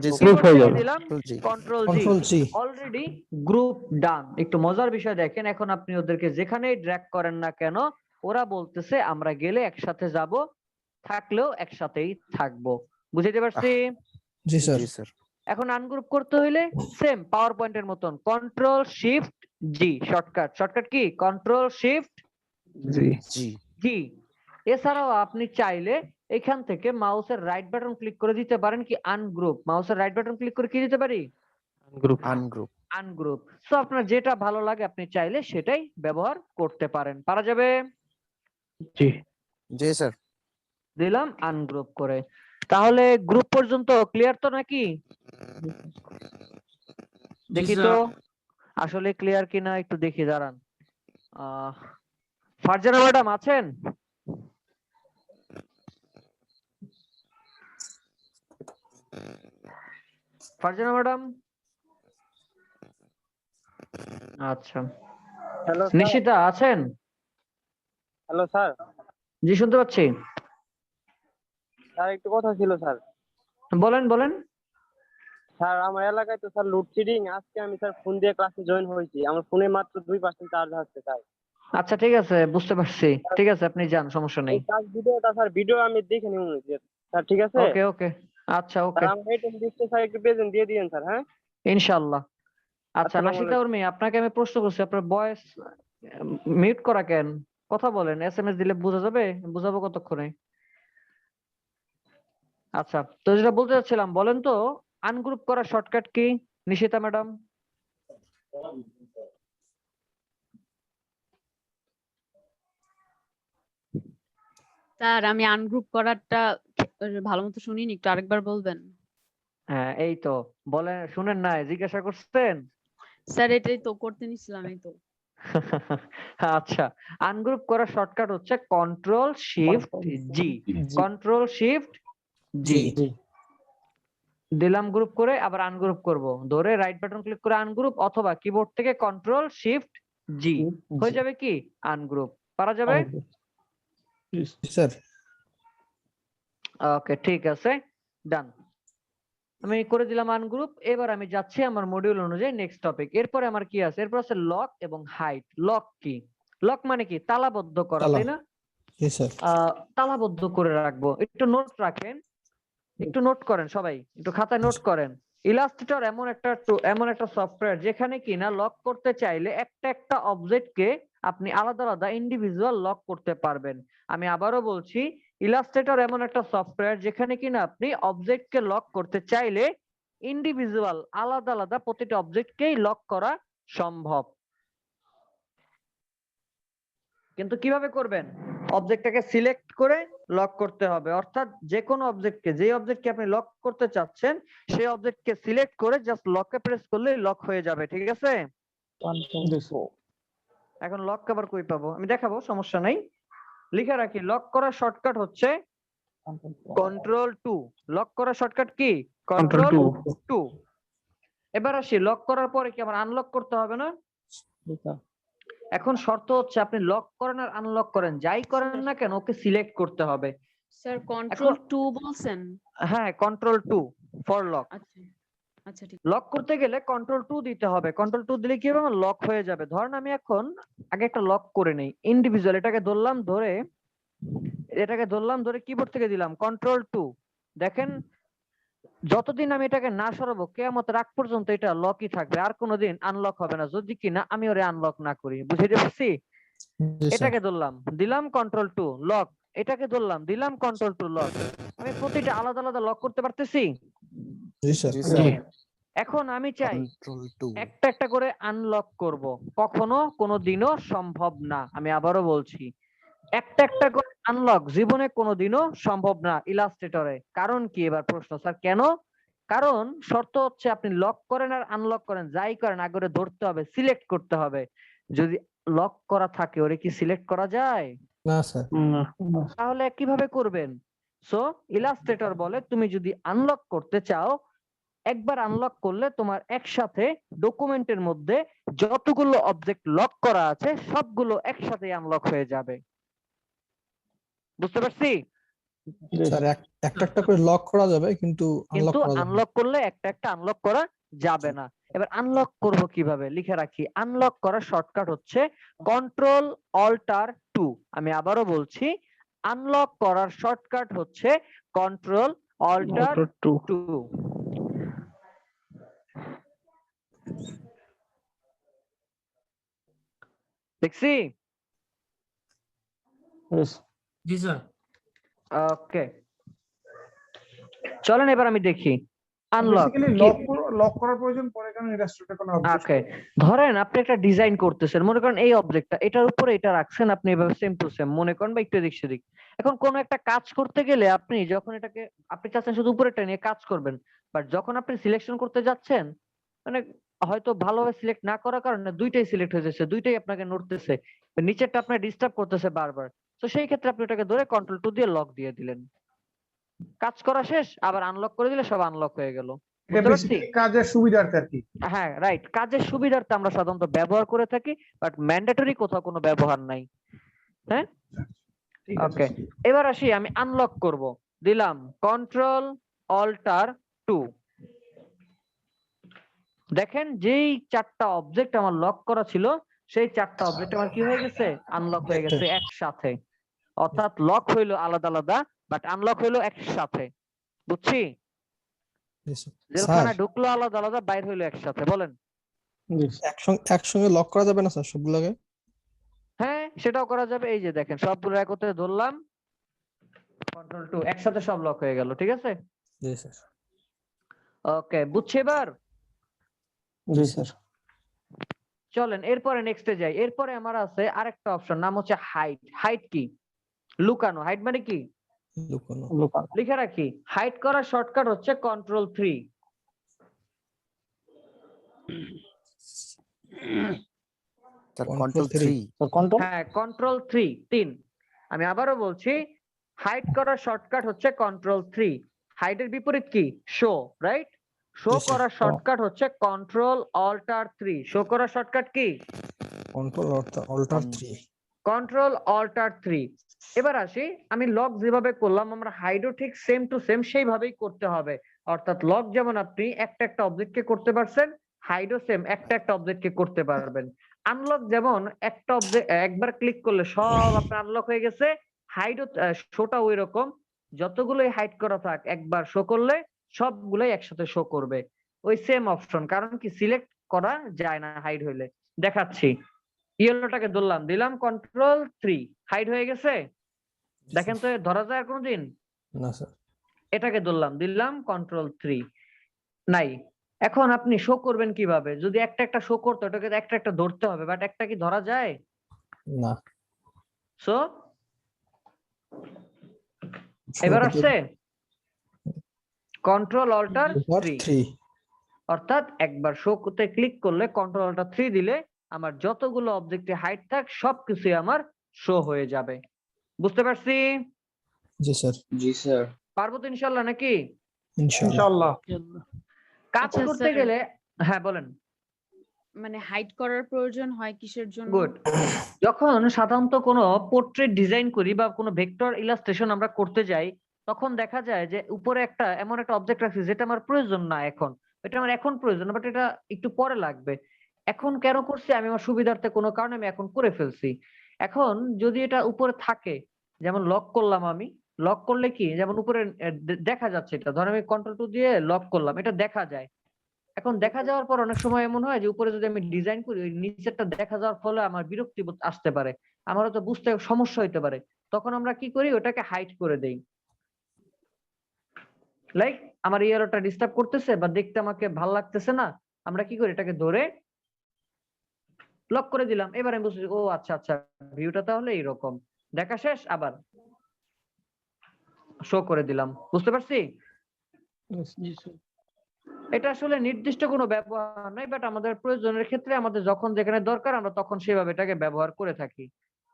জি স্যার। কিবোর্ড থেকে দিলাম control G. Control G. Control G. Already group done. একটু মজার বিষয় দেখেন, এখন আপনি ওদেরকে যেখানেই ড্র্যাগ করেন না কেন, ওরা বলতেছে আমরা গেলে একসাথে যাব, থাকলেও একসাথেই থাকবো। বুঝাইতে পারছি? জি স্যার। জি স্যার। এখন আনগ্রুপ করতে হইলে সেম পাওয়ার পয়েন্টের মতন কন্ট্রোল শিফট জি শর্টকাট। শর্টকাট কি? কন্ট্রোল শিফট জি জি। এছাড়াও আপনি চাইলে এখান থেকে মাউসের রাইট বাটন ক্লিক করে দিতে পারেন কি আনগ্রুপ। মাউসের রাইট বাটন ক্লিক করে কি দিতে পারি? Group ungroup. সো আপনার যেটা ভালো লাগে আপনি চাইলে সেটাই ব্যবহার করতে পারেন। পারা যাবে? জি জি স্যার। দিলাম আনগ্রুপ করে। তাহলে গ্রুপ পর্যন্ত ক্লিয়ার তো নাকি? দেখি তো আসলে ক্লিয়ার কিনা একটু দেখি, দাঁড়ান। ফারজানা ম্যাডাম আছেন? ফারজানা ম্যাডাম? আচ্ছা। হ্যালো নিশিতা আছেন? Hello sir. জি শুনতে পাচ্ছি। স্যার একটু কথা ছিল স্যার। বলেন বলেন। স্যার আমার এলাকায় তো স্যার লোডশেডিং। আজকে আমি স্যার ফোন দিয়ে ক্লাসে জয়েন হয়েছি, আমার ফোনে মাত্র 2% চার্জ আছে স্যার। আচ্ছা ঠিক আছে, বুঝতে পারছি। ঠিক আছে আপনি যান, সমস্যা নেই। এই ক্লাস ভিডিওটা স্যার ভিডিও আমি দেখে নিব স্যার, ঠিক আছে? ওকে ওকে আচ্ছা ওকে স্যার আমার এটিএম লিস্টে স্যার একটু প্রেজেন্ট দিয়ে দিয়েন স্যার, হ্যাঁ? ইনশাআল্লাহ। আচ্ছা আসসালামু নাশিতা আলাইকুম। উর্মি, আপনাকে আমি প্রশ্ন করছি, আপনার ভয়েস মিউট করা কেন? কথা বলেন, এসএমএস দিলে বোঝা যাবে? বুঝাবো কতক্ষণে? আচ্ছা তো যেটা বলতে চাচ্ছিলাম, বলেন তো আনগ্রুপ করার শর্টকাট কি নিশিতা ম্যাডাম? স্যার আমি আনগ্রুপ করারটা ভালো মতো শুনিনি, একটু আরেকবার বলবেন? হ্যাঁ এই তো বলেন, শুনেন না? জিজ্ঞাসা করছেন। স্যার এটাই তো করতে নিছিলাম, এই তো। আচ্ছা, আনগ্রুপ করার শর্টকাট হচ্ছে কন্ট্রোল শিফট জি। কন্ট্রোল শিফট জি দিলাম গ্রুপ করে, আবার আনগ্রুপ করব, ধরে রাইট বাটন ক্লিক করে আনগ্রুপ, অথবা কিবোর্ড থেকে কন্ট্রোল শিফট জি হয়ে যাবে কি আনগ্রুপ। পারা যাবে? স্যার। ওকে ঠিক আছে, ডান। আমি করে দিলাম আনগ্রুপ। এবার আমি যাচ্ছি আমার মডিউল অনুযায়ী নেক্সট টপিক। এরপরে আমার কি আছে? এরপর আছে লক এবং হাইড। লক কি? লক মানে কি? তালাবদ্ধ করা, তালা। তাই না? জি স্যার। তালাবদ্ধ করে রাখবো। একটু নোট রাখেন, একটু নোট করেন সবাই, একটু খাতায় নোট করেন। ইলাস্ট্রেটর এমন একটা সফটওয়্যার যেখানে কিনা লক করতে চাইলে একটা একটা অবজেক্টকে আপনি আলাদা আলাদা ইন্ডিভিজুয়াল লক করতে পারবেন। আমি আবারও বলছি, ইলাস্ট্রেটর এমন একটা সফটওয়্যার যেখানে কিনা আপনি অবজেক্টকে লক করতে চাইলে ইন্ডিভিজুয়াল আলাদা আলাদা প্রতিটা অবজেক্টকেই লক করা সম্ভব। কিন্তু কিভাবে করবেন? অবজেক্টটাকে সিলেক্ট করে লক করতে হবে। অর্থাৎ যে কোনো অবজেক্টকে, যে অবজেক্টকে আপনি লক করতে চাচ্ছেন সেই অবজেক্টকে সিলেক্ট করে জাস্ট লকে প্রেস করলেই লক হয়ে যাবে। ঠিক আছে? এখন লক আবার কই পাবো? আমি দেখাবো, সমস্যা নাই। লিখে রাখি, লক করার শর্টকাট হচ্ছে কন্ট্রোল 2। লক করার শর্টকাট কি? কন্ট্রোল 2। এবার আসি, লক করার পরে কি আমার আনলক করতে হবে না? এখন শর্ত হচ্ছে আপনি লক করেন আর আনলক করেন, যাই করেন না কেন ওকে সিলেক্ট করতে হবে। স্যার কন্ট্রোল 2 বলছেন? হ্যাঁ কন্ট্রোল 2 ফর লক। আচ্ছা আচ্ছা ঠিক। লক করতে গেলে কন্ট্রোল 2 দিতে হবে। কন্ট্রোল 2 দিলে কি হবে? আমার লক হয়ে যাবে। ধরেন আমি এখন আগে একটা লক করে নেই ইন্ডিভিজুয়াল, এটাকে ধরলাম ধরে কিবোর্ড থেকে দিলাম কন্ট্রোল 2। দেখেন যতদিন আমি এটাকে না সরাবো কিয়ামতের আগ পর্যন্ত এটা লকই থাকবে, আর কোনোদিন আনলক হবে না, যদি কিনা আমি ওরে আনলক না করি। বুঝাইতে পারছি? এটাকে ধরলাম, দিলাম কন্ট্রোল 2 লক, এটাকে ধরলাম, দিলাম কন্ট্রোল 2 লক। আমি প্রতিটা আলাদা আলাদা লক করতে পারতেছি? জি স্যার। এখন আমি চাই একটা একটা করে আনলক করব, কখনো কোনোদিনও সম্ভব না। আমি আবারও বলছি, একটা একটা করে আনলক জীবনে কোনোদিনও সম্ভব না ইলাস্ট্রেটরে। কারণ কি? এবার প্রশ্ন, স্যার কেন? কারণ শর্ত হচ্ছে আপনি লক করেন আর আনলক করেন, যাই করেন আগে ওরে ধরতে হবে, সিলেক্ট করতে হবে। যদি লক করা থাকে ওরে কি সিলেক্ট করা যায়? না স্যার। তাহলে কিভাবে করবেন? সো ইলাস্ট্রেটর বলে তুমি যদি আনলক করতে চাও, একবার আনলক করলে তোমার একসাথে ডকুমেন্টের মধ্যে যতগুলো অবজেক্ট লক করা আছে সবগুলো একসাথে আনলক হয়ে যাবে। বুঝতে পারছি? স্যার একটা একটা করে লক করা যাবে কিন্তু আনলক করলে একটা একটা আনলক করা যাবে না। এবার আনলক করব কিভাবে? লিখে রাখি, আনলক করার শর্টকাট হচ্ছে কন্ট্রোল অল্টার 2। আমি আবারও বলছি, আনলক করার শর্টকাট হচ্ছে কন্ট্রোল অল্টার 2। দেখছি? জি স্যার। ওকে, চলেন এবার আমি দেখি আনলক। বেসিক্যালি লক করার প্রয়োজন পড়ে কারণ ইলাস্ট্রেটর কোনো অবজেক্ট ওকে, ধরেন আপনি একটা ডিজাইন করতেছেন, মনে করেন এই অবজেক্টটা এটার উপরে এটা রাখছেন আপনি এভাবে সেম টু সেম, মনে করেন বা একটু এদিক সেদিক। এখন কোন একটা কাজ করতে গেলে আপনি যখন এটাকে আপনি চাচ্ছেন শুধু উপরেটা নিয়ে কাজ করবেন, বাট যখন আপনি সিলেকশন করতে যাচ্ছেন মানে হয়তো ভালোভাবে সিলেক্ট না করার কারণে দুইটাই সিলেক্ট হয়ে যাচ্ছে, দুইটাই আপনাকে নড়তেছে, নিচেরটা আপনার ডিস্টার্ব করতেছে বারবার। তো সেই ক্ষেত্রে আপনি ওটাকে ধরে কন্ট্রোল 2 দিয়ে লক দিয়ে দিলেন, কাজ করা শেষ, আবার আনলক করে দিলে সব আনলক হয়ে গেল। এটা বুঝতে পারছি? বেসিক্যালি কাজের সুবিধার্থে আর কি। হ্যাঁ রাইট, কাজের সুবিধার্থে আমরা সাধারণত ব্যবহার করে থাকি, বাট ম্যান্ডেটরি কোথাও কোনো ব্যবহার নাই। হ্যাঁ, ঠিক আছে। ওকে, এবার আসি আমি আনলক করব, দিলাম কন্ট্রোল অল্টার 2। দেখেন যেই 4টা অবজেক্ট আমার লক করা ছিল সেই 4টা অবজেক্ট আমার কি হয়ে গেছে, আনলক হয়ে গেছে একসাথে। অর্থাৎ লক হইলো আলাদা আলাদা বাট আনলক হইলো একসাথে। বুঝছি? জেলখানা ঢুকলো আলাদা আলাদা, বাইর হইলো একসাথে। বলেন। একসঙ্গে লক করা যাবে না স্যার সবগুলোকে? হ্যাঁ সেটাও করা যাবে। এই যে দেখেন সবগুলো একত্রে ধরলাম, কন্ট্রোল 2, একসাথে সব লক হয়ে গেল। ঠিক আছে? জি স্যার। ওকে, বুঝছি এবার? জি স্যার। চলেন এরপরে নেক্সটে যাই। এরপরে আমার আছে আরেকটা অপশন, নাম হচ্ছে হাইড। হাইড কি? লুকানো। হাইড মানে কি? লুকানো। লিখে রাখি, হাইড করার শর্টকাট হচ্ছে কন্ট্রোল 3। কন্ট্রোল 3। হ্যাঁ কন্ট্রোল 3। আমি আবারও বলছি, হাইড করার শর্টকাট হচ্ছে কন্ট্রোল 3। হাইডের বিপরীত কি? Show, right? Show Yes, sir. করার শর্টকাট হচ্ছে কন্ট্রোল অল্টার 3। শো করার শর্টকাট কি? Control alter 3। Control alter 3। এবার আসি, আমি লক যেভাবে করলাম আমরা হাইডও ঠিক সেম টু সেম সেইভাবেই করতে হবে। অর্থাৎ লক যেমন আপনি একটা একটা অবজেক্টকে করতে পারছেন, হাইডও সেম একটা একটা অবজেক্টকে করতে পারবেন। আনলক যেমন একটা অবজেক্ট একবার ক্লিক করলে সব আপনার আনলক হয়ে গেছে, হাইডও শোটা ওই রকম, যতগুলোই হাইড করা থাক একবার শো করলে সবগুলোই একসাথে শো করবে। ওই সেম অপশন, কারণ কি সিলেক্ট করা যায় না হাইড হইলে। দেখাচ্ছি, ইয়েলোটাকে ধরলাম, দিলাম কন্ট্রোল 3, হাইড হয়ে গেছে। দেখেন তো ধরা যায় আর কোনদিন? না স্যার। এটাকে ধরলাম, দিলাম কন্ট্রোল 3, নাই। এখন আপনি শো করবেন কিভাবে? যদি একটা একটা শো করতে ওটাকে একটা একটা ধরতে হবে, বাট একটা কি ধরা যায়? না। সো এবার আসছে কন্ট্রোল অল্টার 3। অর্থাৎ একবার শো করতে ক্লিক করলে কন্ট্রোল অল্টার 3 দিলে আমার যতগুলো অবজেক্টে হাইড থাক সবকিছুই আমার শো হয়ে যাবে। বুঝতে পারছি? জি স্যার। জি স্যার। পারবো তো ইনশাআল্লাহ নাকি? ইনশাআল্লাহ। কাজ আচ্ছা, করতে স্যার। গেলে হ্যাঁ বলেন। মানে হাইড করার প্রয়োজন হয় কিসের জন্য? গুড। যখন সাধারণত কোনো পোর্ট্রেট ডিজাইন করি বা কোনো ভেক্টর ইলাস্ট্রেশন আমরা করতে যাই, তখন দেখা যায় যে উপরে একটা এমন একটা অবজেক্ট রাখছি যেটা আমার প্রয়োজন না এখন, এটা আমার এখন প্রয়োজন বাট এটা একটু পরে লাগবে। এখন কেন করছি? আমি আমার সুবিধার্থে কোনো কারণে আমি এখন করে ফেলছি। এখন যদি এটা উপরে থাকে, যেমন লক করলাম আমি, লক করলে কি যেমন উপরে দেখা যাচ্ছে, এটা ধর আমি কন্ট্রোল 2 দিয়ে লক করলাম, এটা দেখা যায়। এখন দেখা যাওয়ার পর অনেক সময় এমন হয় যে উপরে যদি আমি ডিজাইন করি ওই নিচেরটা দেখা যাওয়ার ফলে আমার বিরক্তি বোধ আসতে পারে, আমার হয়তো বুঝতে সমস্যা হইতে পারে। তখন আমরা কি করি? ওটাকে হাইড করে দেই। লাইক আমার ইয়ারটা ডিস্টার্ব করতেছে বা দেখতে আমাকে ভাল লাগতেছে না, আমরা কি করি? এটাকে ধরে লক করে দিলাম। এবার আমি বুঝছি ও আচ্ছা আচ্ছা ভিউটা তাহলে এইরকম। দেখা শেষ, আবার শো করে দিলাম। বুঝতে পারছি? এটা আসলে নির্দিষ্ট কোনো ব্যবহার নাই, বাট আমাদের প্রয়োজনের ক্ষেত্রে আমাদের যখন যেখানে দরকার আমরা তখন সেভাবে এটাকে ব্যবহার করে থাকি।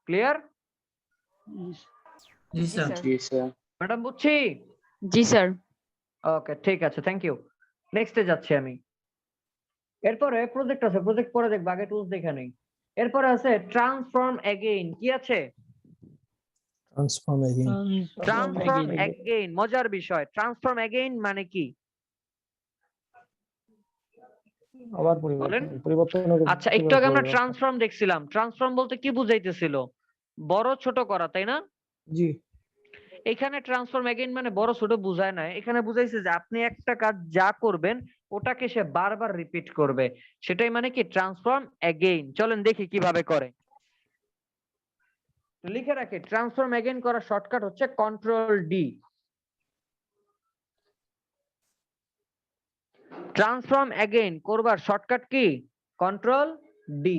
ক্লিয়ার? জি স্যার। জি স্যার। ম্যাডাম বুঝছি? জি স্যার। ওকে ঠিক আছে, থ্যাংক ইউ। নেক্সটে যাচ্ছি আমি। এরপরে প্রজেক্ট আছে, প্রজেক্ট পরে দেখব, আগে টুলস দেখে নেই। এরপরে আছে ট্রান্সফর্ম এগেইন। কি আছে? Transform again. ট্রান্সফর্ম এগেইন, মজার বিষয়। ট্রান্সফর্ম এগেইন মানে কি? আবার বলেন। পরিবর্তন। আচ্ছা একটু আগে আমরা ট্রান্সফর্ম দেখছিলাম, ট্রান্সফর্ম বলতে কি বুঝাইতেছিল? বড় ছোট করা, তাই না? জি। এখানে ট্রান্সফর্ম এগেইন মানে বড় ছোট বুঝায় না, এখানে বুঝাইছে যে আপনি একটা কাজ যা করবেন ওটাকে সে বারবার রিপিট করবে, সেটাই মানে কি ট্রান্সফর্ম এগেইন। চলেন দেখি কিভাবে করে। লিখে রাখি ট্রান্সফর্ম অ্যাগেইন করার শর্টকাট হচ্ছে কন্ট্রোল ডি। ট্রান্সফর্ম অ্যাগেইন করবার শর্টকাট কি? Control D.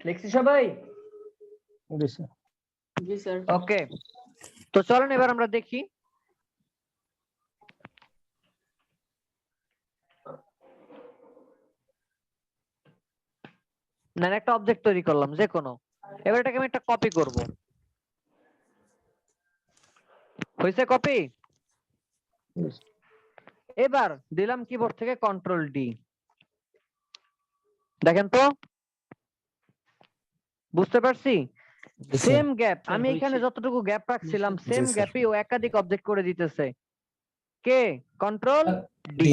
লিখছি সবাই? জি স্যার। ওকে, তো চলেন এবার আমরা দেখি না একটা অবজেক্ট তৈরি করলাম যে কোনো, এবার এটাকে আমি একটা কপি করব। হয়েছে কপি? এবার দিলাম কিবোর্ড থেকে কন্ট্রোল ডি। দেখেন তো বুঝতে পারছি? জি স্যার। সেম গ্যাপ, আমি এখানে যতটুকু গ্যাপ রাখছিলাম সেম জি স্যার। গ্যাপই ও একাধিক অবজেক্ট করে দিতেছে। কে? Control D.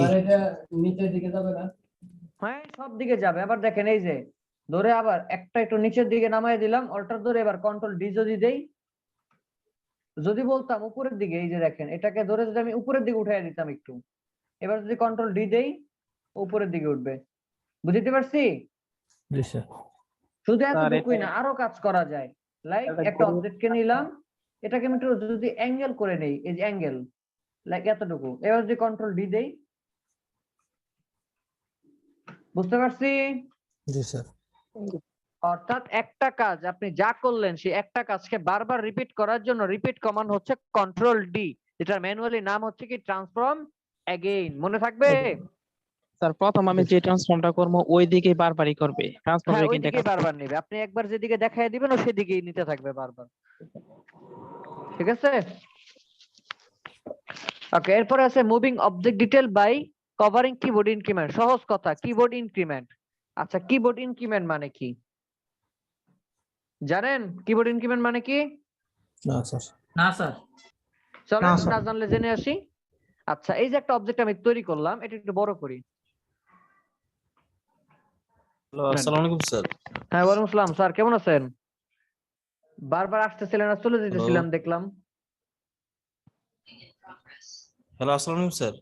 হ্যাঁ সব দিকে যাবে। আবার দেখেন এই যে ধরে আবার একটা একটু নিচের দিকে নামায় দিলাম, অল্টার ধরে এবার কন্ট্রোল ডি যদি দেই, যদি বলতাম উপরের দিকে, এই যে দেখেন এটাকে ধরে যদি আমি উপরের দিকে উঠাই দিতাম একটু, এবার যদি কন্ট্রোল ডি দেই উপরের দিকে উঠবে। বুঝতে পারছি? জি স্যার। শুধু স্যার, এতটুকুই এটা- না, আরো কাজ করা যায়। লাইক এটা একটা করব। অবজেক্টকে নিলাম, এটাকে আমি একটু যদি অ্যাঙ্গেল করে নেই, এই যে অ্যাঙ্গেল লাইক এতটুকু, এবার যদি কন্ট্রোল ডি দেই, বুঝতে পারছি? জি স্যার। অর্থাৎ একটা কাজ আপনি যা করলেন সেই একটা কাজকে বারবার রিপিট করার জন্য রিপিট কমান্ড হচ্ছে কন্ট্রোল ডি, যেটার ম্যানুয়ালি নাম হচ্ছে কি ট্রান্সফর্ম অ্যাগেইন। মনে থাকবে? স্যার প্রথম আমি যে ট্রান্সফর্মটা করব ওই দিকেই বারবারই করবে ট্রান্সফর্ম হ্যাঁ এগেইনটা ওইদিকেই বারবার নেবে। আপনি একবার যেদিকে দেখায় দিবেন ও সেদিকেই নিতে থাকবে বারবার। ঠিক আছে? ওকে, এরপরে আছে moving object detail by covering keyboard increment. সহজ কথা, কিবোর্ড ইনক্রিমেন্ট। আচ্ছা কিবোর্ড ইনক্রিমেন্ট মানে কি জানেন? কিবোর্ড ইনক্রিমেন্ট মানে কি? না স্যার। না স্যার। চলেন না, স্যার। না জানলে জেনে আসি। আচ্ছা এই যে একটা অবজেক্ট আমি তৈরি করলাম, এটা একটু বড় করি। হ্যালো, আসসালামু আলাইকুম স্যার। হ্যাঁ ওয়ালাইকুম আসসালাম স্যার, কেমন আছেন? বারবার আসতেছিলেন আর চলে যেতেছিলাম দেখলাম। হ্যালো, আসসালামু আলাইকুম স্যার।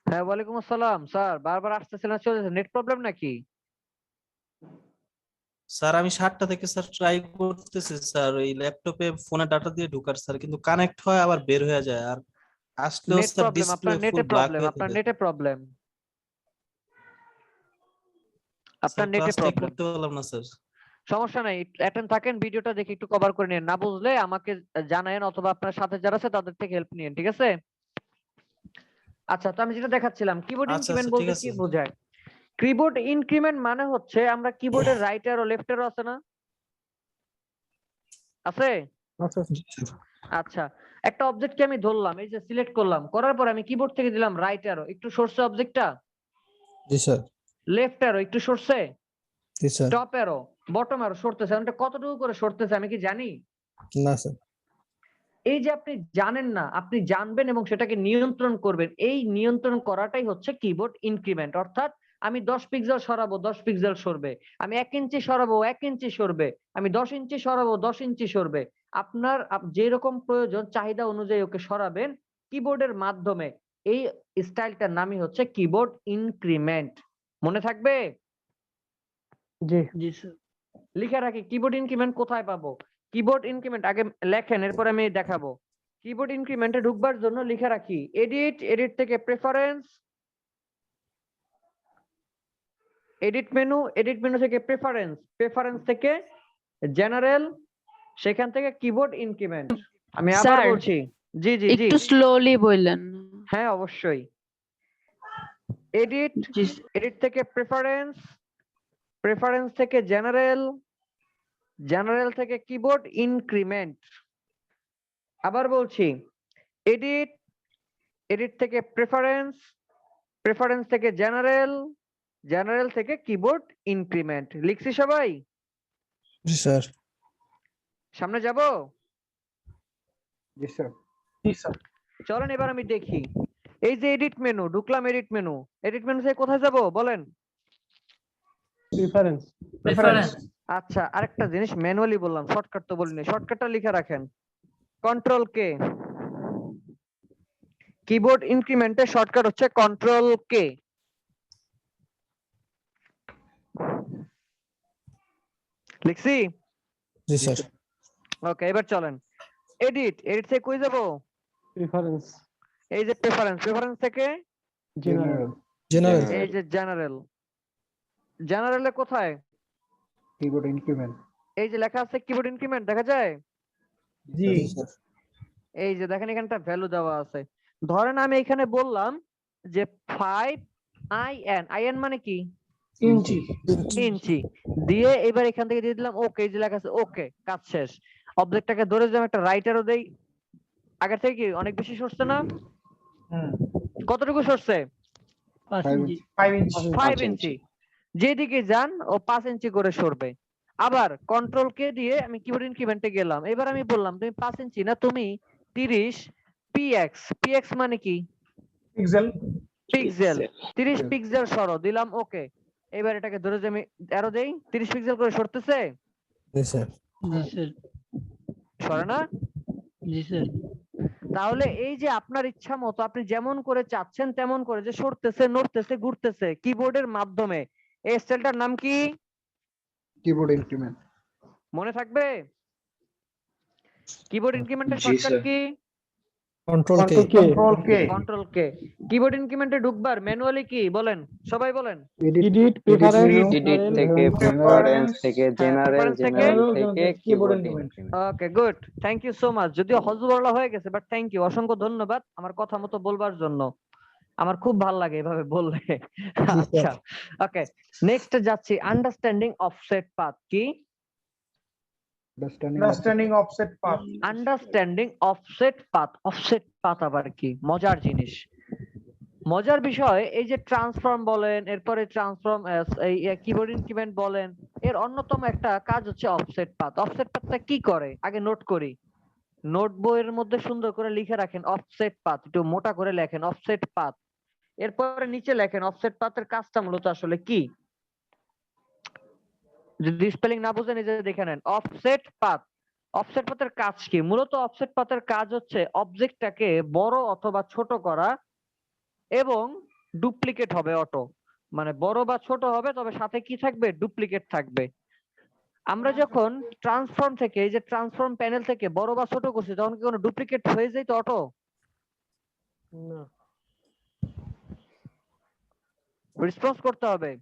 হ্যাঁ ওয়ালাইকুম আসসালাম স্যার, বারবার আসতেছিলেন চলে যেতেছেন, নেট প্রবলেম নাকি? স্যার আমি 7টা থেকে স্যার ট্রাই করতেছি স্যার, ওই ল্যাপটপে ফোনে ডাটা দিয়ে ঢোকার স্যার, কিন্তু কানেক্ট হয় আবার বের হয়ে যায়, আর আসলেও নেট স্যার প্রবলেম, ডিসপ্লে আপনার নেটে ফুল ব্ল্যাক প্রবলেম, হয়ে আপনার থাকে। নেটে প্রবলেম, আপনার স্যার নেটে ক্লাসটাই প্রবলেম। করতে পারলাম না স্যার। সমস্যা নাই, অ্যাটেন্ড থাকেন, ভিডিওটা দেখে একটু কভার করে নিন, না বুঝলে আমাকে জানায়েন অথবা আপনার সাথে যারা আছে তাদের থেকে হেল্প নিন, ঠিক আছে? আচ্ছা তো আমি যেটা দেখাচ্ছিলাম কিবোর্ড আচ্ছা ইনক্রিমেন্ট আচ্ছা ঠিক বলতে কি আছে। বোঝায়? কিবোর্ড ইনক্রিমেন্ট মানে হচ্ছে আমরা কিবোর্ডের রাইট অ্যারো লেফট অ্যারো আছে না? আছে? আচ্ছা একটা অবজেক্টকে আমি ধরলাম, এই যে সিলেক্ট করলাম, করার পর আমি কিবোর্ড থেকে দিলাম রাইট অ্যারো, একটু সরছে অবজেক্টটা, জি স্যার। লেফট অ্যারো একটু সরছে, জি sir. Top arrow bottom arrow সরতেছে, এটা কতটুকু করে সরতেছে আমি কি জানি? না স্যার। এই যে আপনি জানেন না, আপনি জানবেন এবং সেটাকে নিয়ন্ত্রণ করবেন, এই নিয়ন্ত্রণ করাটাই হচ্ছে কিবোর্ড ইনক্রিমেন্ট। অর্থাৎ আমি 10 পিক্সেল সরাবো 10 পিক্সেল সরবে, আমি 1 ইঞ্চি সরাবো 1 ইঞ্চি সরবে, আমি 10 ইঞ্চি সরাবো 10 ইঞ্চি সরবে। আপনার যেরকম প্রয়োজন চাহিদা অনুযায়ী ওকে সরাবেন কিবোর্ডের মাধ্যমে। এই স্টাইলটার নামই হচ্ছে কিবোর্ড ইনক্রিমেন্ট। মনে থাকবে? জি জি স্যার। লিখে রাখি কিবোর্ড ইনক্রিমেন্ট কোথায় পাবো। কিবোর্ড ইনক্রিমেন্ট আগে লেখেন, এরপর আমি দেখাবো। কিবোর্ড ইনক্রিমেন্টে ঢুকবার জন্য লিখে রাখি এডিট, এডিট থেকে preference, edit menu, edit menu থেকে প্রেফারেন্স, প্রেফারেন্স থেকে জেনারেল, সেখান থেকে কিবোর্ড ইনক্রিমেন্ট। আমি আবার স্যার, বলছি। জি জি জি একটু স্লোলি বললেন। হ্যাঁ অবশ্যই। এডিট, জি এডিট থেকে প্রেফারেন্স, প্রেফারেন্স থেকে জেনারেল, জেনারেল থেকে কিবোর্ড ইনক্রিমেন্ট। আবার বলছি এডিট, এডিট থেকে প্রেফারেন্স, প্রেফারেন্স থেকে জেনারেল, জেনারেল থেকে কিবোর্ড ইনক্রিমেন্ট। লিখছি সবাই? জি স্যার। সামনে যাব? জি স্যার। জি স্যার। চলেন এবার আমি দেখি। এই যে এডিট মেনু, ঢুকলাম এডিট মেনু, এডিট মেনু থেকে কোথায় যাব বলেন? প্রিফারেন্স। প্রেফারেন্স। আচ্ছা আরেকটা জিনিস ম্যানুয়ালি বললাম, শর্টকাট তো বলিনি, শর্টকাটটা লিখে রাখেন কন্ট্রোল কে। কিবোর্ড ইনক্রিমেন্টের শর্টকাট হচ্ছে কন্ট্রোল কে। লিখছি? জি স্যার। ওকে, এবার চলেন এডিট। এডিট থেকে কই যাব? প্রিফারেন্স এই যে প্রেফারেন্স, প্রেফারেন্স থেকে জেনারেল জেনারেল। এই যে জেনারেল। জেনারেলে কোথায়? কিবোর্ড ইনক্রিমেন্ট এই যে লেখা আছে কিবোর্ড ইনক্রিমেন্ট, দেখা যায়? জি জি স্যার। এই যে দেখেন এখানটা ভ্যালু দেওয়া আছে। ধরেন আমি এখানে বললাম যে 5 IN, IN মানে কি? ইঞ্চি ইঞ্চি দিয়ে এবার এখান থেকে দিয়ে দিলাম ওকে। এই যে লেখা আছে ওকে, কাজ শেষ। অবজেক্টটাকে ধরে যদি আমি একটা রাইটারও দেই, আগের থেকে কি অনেক বেশি সরছে না? কতটুকু সরছে? 5 ইঞ্চি 5 ইঞ্চি 5 ইঞ্চি। যেদিকে যান ও 5 ইঞ্চি করে সরবে। আবার কন্ট্রোল কে দিয়ে আমি কিবোর্ড ইনক্রিমেন্টে গেলাম। এবার আমি বললাম তুমি 5 ইঞ্চি না, তুমি 30 পিএক্স। পিএক্স মানে কি? পিক্সেল। পিক্সেল। 30 পিক্সেল সরো, দিলাম ওকে। এবার এটাকে ধরে যে আমি অ্যারো দেই, 30 পিক্সেল করে সরতেছে? জি স্যার। জি স্যার। সরে না? জি স্যার। তাহলে এই যে আপনার ইচ্ছা মতো আপনি যেমন করে চাচ্ছেন তেমন করে যে সরতেছে, নড়তেছে, ঘুরতেছে কিবোর্ডের মাধ্যমে। এই স্টাইলটার নাম কি? কিবোর্ড ইনক্রিমেন্ট মনে থাকবে? কিবোর্ড ইনক্রিমেন্টের জি শর্টকাট স্যার। কি? Control K. Control K. Control K. Keyboard ইনক্রিমেন্টে ঢুকবার ম্যানুয়ালি কি বলেন, সবাই বলেন। এডিট প্রিফারেন্স এডিট থেকে প্রেফারেন্স থেকে জেনারেল, preference থেকে জেনারেল থেকে keyboard increment. Okay, good, thank you so much. যদিও হজবরলা হয়ে গেছে বাট থ্যাংক ইউ, অসংখ্য ধন্যবাদ আমার কথা মতো বলবার জন্য। আমার খুব ভালো লাগে এভাবে বললে। আচ্ছা, ওকে, নেক্সট যাচ্ছি। আন্ডারস্ট্যান্ডিং অফসেট পাথ কি? Understanding offset path. Understanding offset path. Offset path আবার কি? মজার জিনিস, মজার বিষয়। এই যে ট্রান্সফর্ম বলেন, এরপরে ট্রান্সফর্ম এই কিবোর্ড ইনক্রিমেন্ট বলেন, এর অন্যতম একটা কাজ হচ্ছে অফসেট পাথ। অফসেট পাথটা কি করে আগে নোট করি। নোট বইয়ের মধ্যে সুন্দর করে লিখে রাখেন অফসেট পাথ, একটু মোটা করে লেখেন অফসেট পাথ। এরপরে নিচে লেখেন অফসেট পাথের কাজটা মূলত আসলে কি। যদি স্পেলিং না বুঝেন নিজে দেখে নেন। অফসেট পাথ, অফসেট পাথের কাজ কি? মূলত অফসেট পাথের কাজ হচ্ছে অবজেক্টটাকে বড় অথবা ছোট করা এবং ডুপ্লিকেট হবে অটো, মানে বড় বা ছোট হবে তবে সাথে কি থাকবে? ডুপ্লিকেট থাকবে। আমরা যখন ট্রান্সফর্ম থেকে, এই যে ট্রান্সফর্ম প্যানেল থেকে বড় বা ছোট করছি, তখন কি কোনো ডুপ্লিকেট হয়ে যায় তো অটো? না রেসপন্স করতে হবে।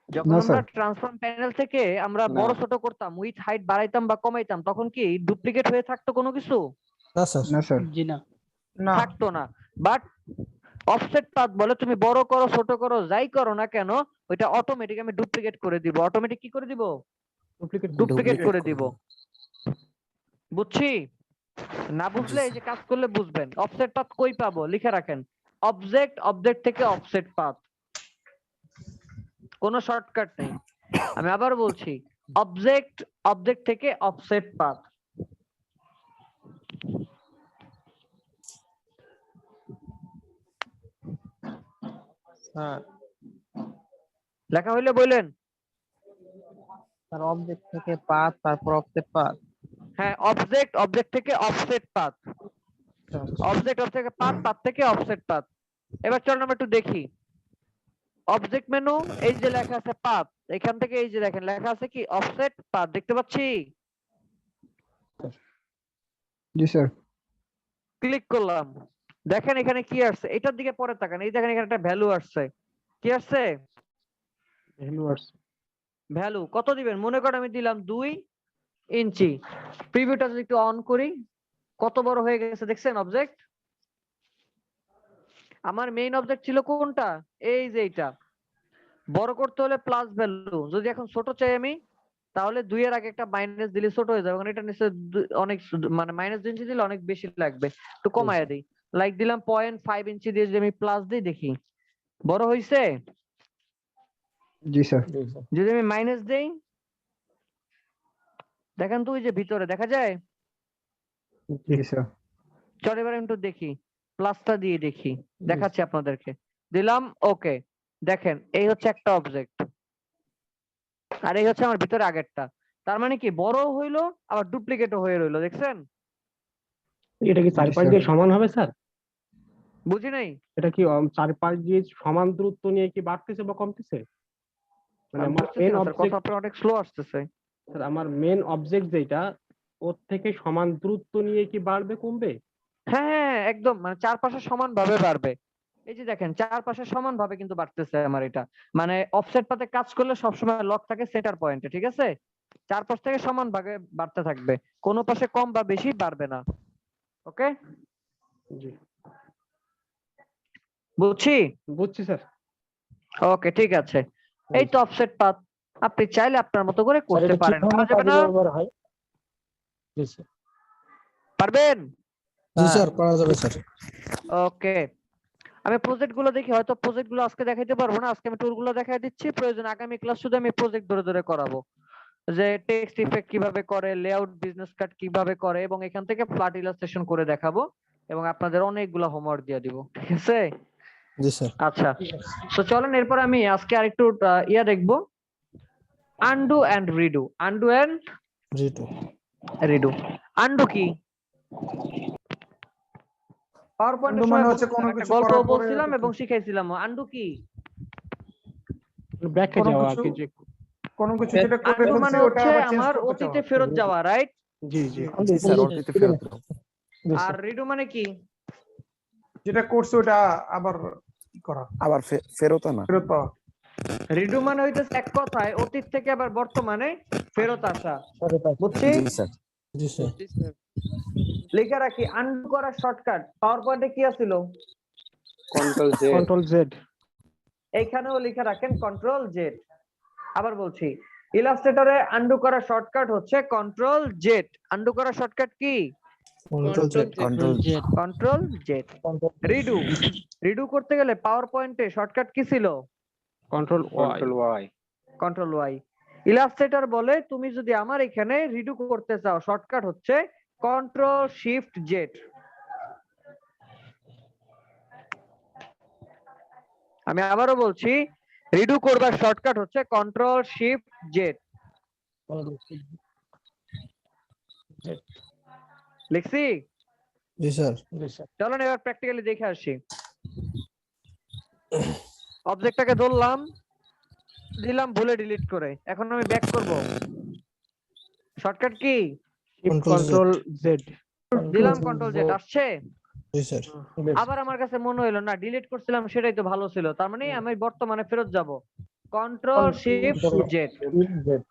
যখন না, আমরা স্যার। ট্রান্সফর্ম প্যানেল থেকে আমরা না। বড় ছোট করতাম, উইথ হাইট বাড়াইতাম বা কমাইতাম, তখন কি ডুপ্লিকেট হয়ে থাকতো কোনো কিছু? না স্যার। না স্যার জি না। না। থাকতো না। বাট অফসেট পাথ বলে তুমি বড় করো ছোট করো যাই করো না কেন, ওইটা অটোমেটিক আমি ডুপ্লিকেট করে দিব। অটোমেটিক কি করে দিব? ডুপ্লিকেট করে দিব। বুঝছি? না বুঝলে এই যে কাজ করলে বুঝবেন। অফসেট পাথ কই পাবো লিখে রাখেন। অবজেক্ট, অবজেক্ট থেকে অফসেট পাথ, কোনো শর্টকাট নেই। আমি আবার বলছি, অবজেক্ট, অবজেক্ট থেকে অফসেট পাথ। স্যার লেখা হইলে বললেন। স্যার অবজেক্ট থেকে পাথ, তারপর অফসেট পাথ। হ্যাঁ, অবজেক্ট, অবজেক্ট থেকে অফসেট পাথ। অবজেক্ট, অবজেক্ট থেকে পাথ, পাথ থেকে অফসেট পাথ। এবার চলুন আমরা একটু দেখি। অবজেক্ট মেনু, এই যে লেখা আছে পাথ, এখান থেকে এই যে দেখেন লেখা আছে কি অফসেট পাথ, দেখতে পাচ্ছি? জি স্যার ক্লিক করলাম, দেখেন এখানে কি আসছে। এটার দিকে পরে তাকান, এই দেখেন এখানে একটা ভ্যালু আসছে। কি আসছে? ভ্যালু কত দিবেন? মনে করেন আমি দিলাম 2 ইঞ্চি। প্রিভিউটা যদি একটু অন করি, কত বড় হয়ে গেছে দেখছেন অবজেক্ট? আমার মেইন অবজেক্ট ছিল কোনটা? এই যে এটা। বড় করতে হলে প্লাস ভ্যালু, যদি এখন ছোট চাই আমি, তাহলে 2 এর আগে একটা মাইনাস দিলে ছোট হয়ে যাবে, কারণ এটা নিচে অনেক মানে -2 ইঞ্চি দিলে অনেক বেশি লাগবে। একটু কমায়া দিই, লাইক দিলাম 0.5 ইঞ্চি দিয়ে যদি আমি প্লাস দিই, দেখি বড় হইছে? জি স্যার যদি আমি মাইনাস দেই, দেখেন তো ওই যে ভিতরে দেখা যায়। জি স্যার চল এবার একটু দেখি, প্লাসটা দিয়ে দেখি, দেখাচ্ছি আপনাদেরকে। দিলাম ওকে, দেখেন এই হচ্ছে একটা অবজেক্ট, আর এই হচ্ছে আমার ভিতরে আগেরটা। তার মানে কি বড় হইলো আবার ডুপ্লিকেটও হয়ে রইলো, দেখছেন? এটা কি চারপাশ দিয়ে সমান হবে স্যার? বুঝি নাই। এটা কি চারপাশ দিয়ে সমান দূরত্ব নিয়ে কি বাড়তেছে বা কমতেছে? মানে আমি আমার বুঝতেছি মেন না স্যার, কথা অবজেক্ট, আপনার অনেক স্লো আসতেছে। স্যার আমার মেন অবজেক্ট যেটা ওর থেকে সমান দূরত্ব নিয়ে কি বাড়বে কমবে? হ্যাঁ হ্যাঁ হ্যাঁ, একদম মানে চারপাশে সমান ভাবে বাড়বে। এই যে দেখেন চারপাশে সমান ভাবে কিন্তু বাড়তেছে আমার এটা, মানে অফসেট পাতে কাজ করলে সবসময় লক থাকে সেন্টার পয়েন্টে, ঠিক আছে? চারপাশ থেকে সমান ভাগে বাড়তে থাকবে, কোনো পাশে কম বা বেশি বাড়বে না। ওকে, জি বুঝছি। বুঝছি স্যার। ওকে ঠিক আছে, এই তো অফসেট পাথ, আপনি চাইলে আপনার মতো করে করতে পারেন, পারা যাবে না? হয়? জি স্যার। পারবেন? জি স্যার, পারা যাবে স্যার। ওকে, আমি প্রজেক্ট গুলো দেখি, হয়তো প্রজেক্ট গুলো আজকে দেখাইতে পারবো না, আজকে আমি টুল গুলো দেখাই দিচ্ছি, প্রয়োজন আগামী ক্লাস শুধু আমি প্রজেক্ট ধরে ধরে করাবো, যে টেক্সট ইফেক্ট কিভাবে করে, লেআউট বিজনেস কার্ড কিভাবে করে, এবং এখান থেকে ফ্ল্যাট ইলাস্ট্রেশন করে দেখাবো, এবং আপনাদের অনেকগুলো হোমওয়ার্ক দিয়ে দিব, ঠিক আছে? জি স্যার। আচ্ছা, তো চলেন এরপর আমি আজকে আরেকটু ইয়া দেখবো, undo and redo. Undo and redo. Redo. Undo কি? পাওয়ার পয়েন্টের Undo সময় মানে হচ্ছে কোনো একটা কিছু গল্প করার পরে বলছিলাম কিছু- এবং শিখাইছিলাম। আনডু কি? ব্যাকে কোনো যাওয়া কিছু- কি যে কোনো কিছু যেটা করে আনডু মানে ফেলছি ওটা হচ্ছে আবার চেঞ্জ আমার করতে অতীতে চাওয়া। ফেরত যাওয়া, রাইট? জি জি জি স্যার, অতীতে ফেরত দাও। আর রিডু মানে কি? যেটা করছে ওটা আবার কি করা, আবার ফেরত আনা। ফেরত পাওয়া। রিডু মানে হইতেছে এক কথায় অতীত থেকে আবার বর্তমানে ফেরত আসা, বুঝছি? জি স্যার। জি স্যার। লেখা রাখি আনডু করার শর্টকাট পাওয়ার পয়েন্টে কি আছিল? Control Z. Control Z. এইখানেও লিখে রাখেন কন্ট্রোল জেড। আবার বলছি, ইলাস্ট্রেটরে আনডু করার শর্টকাট হচ্ছে কন্ট্রোল জেড। আনডু করার শর্টকাট কি? Control Z. Control control Z. Redo, redo করতে গেলে পাওয়ার পয়েন্টে শর্টকাট কি ছিল? Control Y. Control Y. Control Y. Illustrator বলে তুমি যদি আমার এখানে রিডু করতে চাও, শর্টকাট হচ্ছে কন্ট্রোল শিফট জেড। আমি আবারও বলছি, রিডু করবার শর্টকাট হচ্ছে কন্ট্রোল শিফট জেড। লিখছি? জি স্যার। চলুন এবার প্র্যাকটিক্যালি দেখে আসি। অবজেক্টটাকে ধরলাম, দিলাম ভুলে ডিলিট করে, এখন আমি ব্যাক করব। শর্টকাট কি? Control Z. দিলাম কন্ট্রোল জেড, আসছে? জি স্যার। আবার আমার কাছে মনে হইলো না, ডিলিট করছিলাম সেটাই তো ভালো ছিল, তার মানে আমি বর্তমানে ফেরত যাব। কন্ট্রোল শিফট জেড,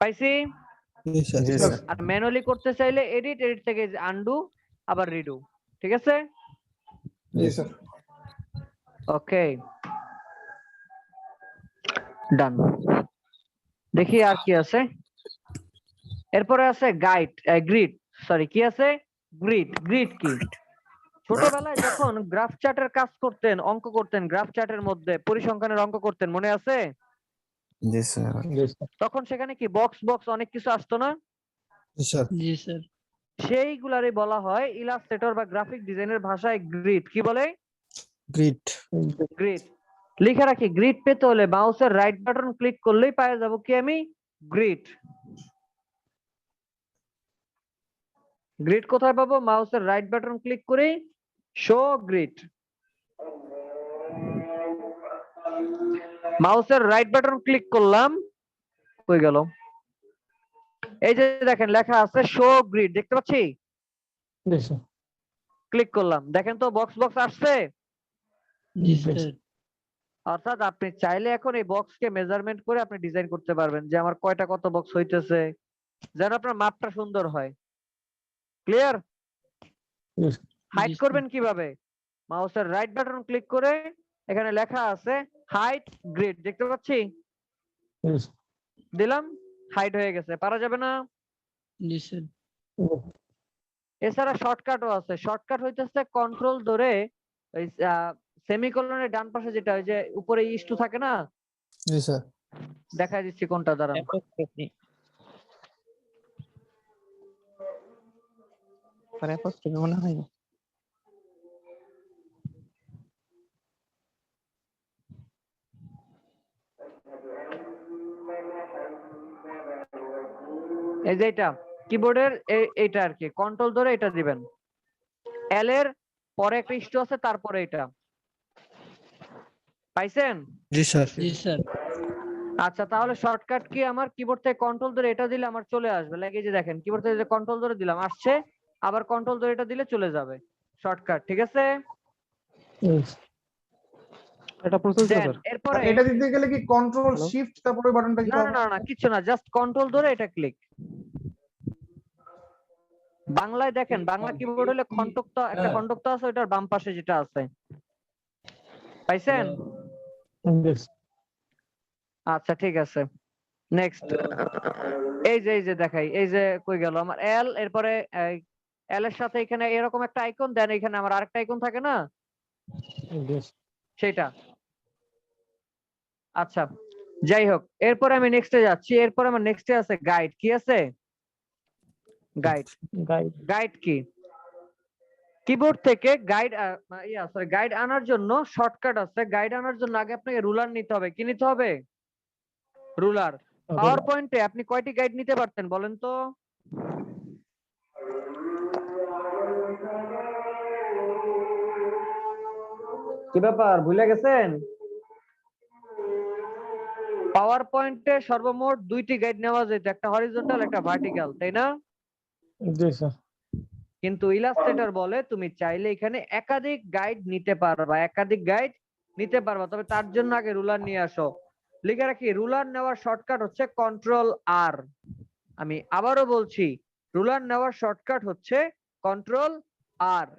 পাইছি? জি স্যার। জি স্যার। আর ম্যানুয়ালি করতে চাইলে এডিট, এডিট থেকে আনডু, আবার রিডু, ঠিক আছে? জি স্যার। ওকে, ডান। দেখি আর কি আছে। এরপরে আছে গাইড, গ্রিড, সরি কি আছে? গ্রিড। গ্রিড কি? ছোটবেলায় যখন গ্রাফ চার্টের কাজ করতেন, অঙ্ক করতেন, গ্রাফ চার্টের মধ্যে পরিসংখ্যানের অঙ্ক করতেন, মনে আছে? জি স্যার। তখন সেখানে কি বক্স বক্স অনেক কিছু আসতো না? জি স্যার। জি স্যার। সেইগুলারই বলা হয় ইলাস্ট্রেটর বা গ্রাফিক ডিজাইনের ভাষায় গ্রিড। কি বলে? গ্রিড। গ্রিড। লিখে রাখি, গ্রিড পেতে হলে মাউসের রাইট বাটন ক্লিক করলেই পেয়ে যাব কি আমি? গ্রিড। গ্রিড কোথায় পাবো? মাউসের রাইট বাটন ক্লিক করে শো গ্রিড। মাউসের রাইট বাটন ক্লিক করলাম, কই গেল? এই যে দেখেন লেখা আছে শো গ্রিড, দেখতে পাচ্ছি? ক্লিক করলাম, দেখেন তো বক্স বক্স আসছে। জি স্যার। অর্থাৎ আপনি চাইলে এখন এই বক্সকে মেজারমেন্ট করে আপনি ডিজাইন করতে পারবেন যে আমার কয়টা কত বক্স হইতেছে, যেন আপনার মাপটা সুন্দর হয়। ক্লিয়ার? হাইড করবেন কিভাবে? মাউসের রাইট বাটন ক্লিক করে এখানে লেখা আছে হাইড গ্রিড, দেখতে পাচ্ছি? দিলাম, হাইড হয়ে গেছে, পারা যাবে না? জি স্যার। এছাড়া শর্টকাটও আছে। শর্টকাট হইতেছে কন্ট্রোল ধরে ওই সেমিকোলনের ডান পাশে যেটা ওই যে উপরে ইস্টু থাকে না, জি স্যার। দেখাই দিচ্ছি কোনটা, দাঁড়ান। মনে হয় না। এই যে এটা কিবোর্ডের এইটা আর কি, কন্ট্রোল ধরে এটা দিবেন। এল এর পরে একটা ইস্টু আছে, তারপরে এটা। পাইছেন? জি স্যার। জি স্যার। আচ্ছা, তাহলে শর্টকাট কি? আমার কিবোর্ড থেকে কন্ট্রোল ধরে এটা দিলে আমার চলে আসবে। লাগে যে দেখেন, কিবোর্ড থেকে কন্ট্রোল ধরে দিলাম আসছে, আবার কন্ট্রোল ধরে এটা দিলে চলে যাবে। শর্টকাট, ঠিক আছে? এটা প্রসেস Then স্যার। এরপরে এটা দিতে গেলে কি কন্ট্রোল Hello? শিফট তারপরে বাটনটা দিতে না না হবে? না না, কিছু না, জাস্ট কন্ট্রোল ধরে এটা ক্লিক। বাংলায় দেখেন, বাংলা কিবোর্ড হলে খন্ডক্ত, একটা খন্ডক্ত আছে, ওটার বাম পাশে যেটা আছে। পাইছেন? আচ্ছা, ঠিক আছে। নেক্সট, এই যে দেখাই, এই যে কই গেল আমার এল, এরপরে এল এর সাথে এখানে এরকম একটা আইকন দেন, এখানে আমার আরেকটা আইকন থাকে না, সেটা। আচ্ছা, যাই হোক, এরপরে আমি নেক্সটে যাচ্ছি। এরপরে আমার নেক্সটে আছে গাইড। কি আছে? গাইড। গাইড কি? কিবোর্ড থেকে গাইড, সরি, গাইড আনার জন্য শর্টকাট আছে। গাইড আনার জন্য আগে আপনাকে রুলার নিতে হবে। কি নিতে হবে? রুলার। পাওয়ার পয়েন্টে আপনি কয়টি গাইড নিতে পারতেন বলেন তো? কি ব্যাপার, ভুলে গেছেন? পাওয়ার পয়েন্টে সর্বমোট 2টি গাইড নেওয়া যেত, একটা হরিজন্টাল, একটা ভার্টিক্যাল, তাই না? জি স্যার। কিন্তু ইলাস্ট্রেটর বলে তুমি চাইলে এখানে একাধিক গাইড নিতে পারবা, একাধিক গাইড নিতে পারবা, তবে তার জন্য আগে রুলার নিয়ে আসো। লিখে রাখি, রুলার নেওয়ার শর্টকাট হচ্ছে কন্ট্রোল আর। আমি আবারও বলছি, রুলার নেওয়ার শর্টকাট হচ্ছে কন্ট্রোল আর।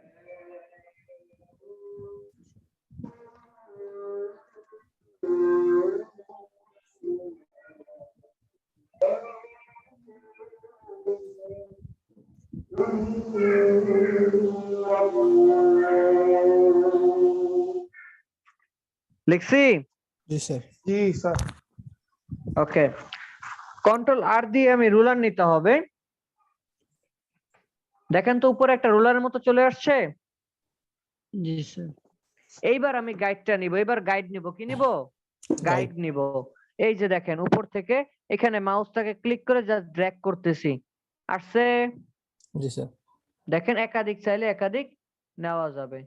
লিখছি? জি স্যার। জি স্যার। ওকে, কন্ট্রোল আর দিয়ে আমি রুলার নিতে হবে। দেখেন তো উপরে একটা রুলারের মতো চলে আসছে। জি স্যার। এইবার আমি গাইডটা নিব। এবার গাইড নিব। কি নিব? গাইড নিব। এই যে দেখেন, উপর থেকে এখানে মাউসটাকে ক্লিক করে জাস্ট ড্র্যাগ করতেছি, আসছে। জি স্যার। দেখেন, একাধিক চাইলে একাধিক নেওয়া যাবে,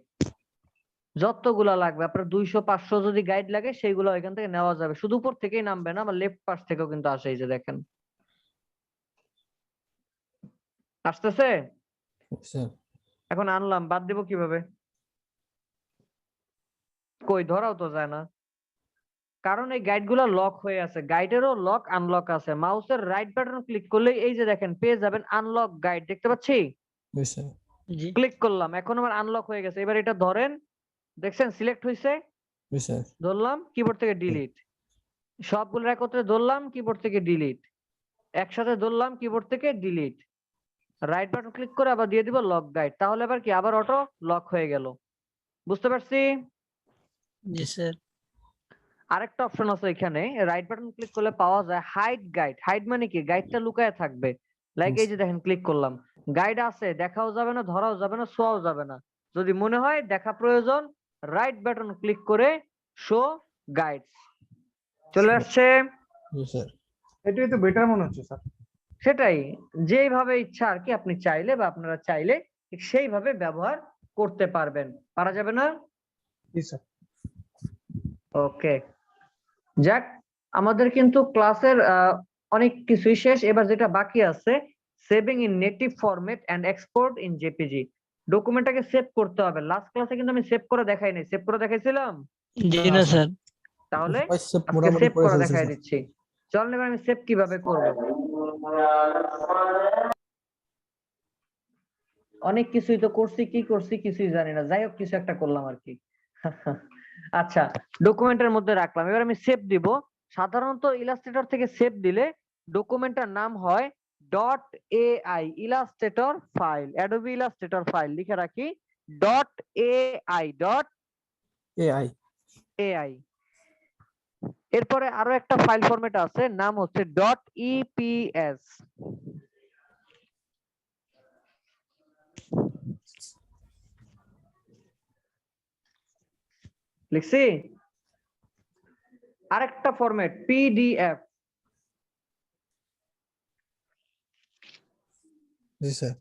যতগুলা লাগবে। আপনার 200 500 যদি গাইড লাগে সেইগুলো এখান থেকে নেওয়া যাবে। শুধু উপর থেকেই নামবে না, আমার লেফট পাশ থেকেও কিন্তু আসে। এই যে দেখেন, আসতেছে। স্যার। এখন আনলাম, বাদ দেব কিভাবে? কই, ধরাও তো যায় না, কারণ এই গাইড গুলা লক হয়ে আছে। গাইডেরও লক আনলক আছে। মাউসের রাইট বাটন ক্লিক করলে এই যে দেখেন পেয়ে যাবেন আনলক গাইড, দেখতে পাচ্ছি? জি স্যার। জি। ক্লিক করলাম, এখন আমার আনলক হয়ে গেছে। এবার এটা ধরেন, দেখছেন সিলেক্ট হয়েছে। জি স্যার। ধরলাম, কিবোর্ড থেকে ডিলিট। সবগুলো একত্রে ধরলাম, কিবোর্ড থেকে ডিলিট। একসাথে ধরলাম, কিবোর্ড থেকে ডিলিট। রাইট বাটন ক্লিক করে আবার দিয়ে দিব লক গাইড। তাহলে আবার কি, আবার অটো লক হয়ে গেল। বুঝতে পারছি? জি স্যার। আরেকটা অপশন আছে এখানে, রাইট বাটন ক্লিক করলে পাওয়া যায় হাইড গাইড। হাইড মানে কি? গাইডটা লুকায় থাকবে। লাইক এই যে দেখেন, ক্লিক করলাম, গাইড আছে, দেখাও যাবে না, ধরাও যাবে না, শোয়াও যাবে না। যদি মনে হয় দেখা প্রয়োজন, রাইট বাটন ক্লিক করে শো গাইডস, চলে আসছে। জি স্যার। এটাই তো বেটার মনে হচ্ছে স্যার। সেটাই, যেইভাবে ইচ্ছা আর কি, আপনি চাইলে বা আপনারা চাইলে ঠিক সেইভাবে ব্যবহার করতে পারবেন। পারা যাবে না? জি স্যার। ওকে, যাক, আমাদের কিন্তু ক্লাসের অনেক কিছুই শেষ। এবার যেটা বাকি আছে, saving in native format and export in JPG. ডকুমেন্টটাকে সেভ করতে হবে। লাস্ট ক্লাসে কিন্তু আমি সেভ করে দেখাই নাই। সেভ করে দেখাইছিলাম? জি না স্যার। তাহলে আজকে মোটামুটি সেভ করে করে ফেলছি দেখাই স্যার। দিচ্ছি। চলেন এবার আমি সেভ কিভাবে করব। অনেক কিছুই তো করছি, কি করছি কিছুই জানি না। যাই হোক, কিছু একটা করলাম আর কি। আচ্ছা, ডকুমেন্টের মধ্যে রাখলাম। এবার আমি সেভ দিব। সাধারণত ইলাস্ট্রেটর থেকে সেভ দিলে ডকুমেন্টটার নাম হয় dot AI, Illustrator file, Adobe Illustrator file. লিখে রাখি, dot AI, dot AI. AI. এরপরে আরো একটা ফাইল ফরম্যাট আছে, নাম হচ্ছে ডট ইপিএস। লিখছি। আরেকটা ফরম্যাট পিডিএফ। জি স্যার।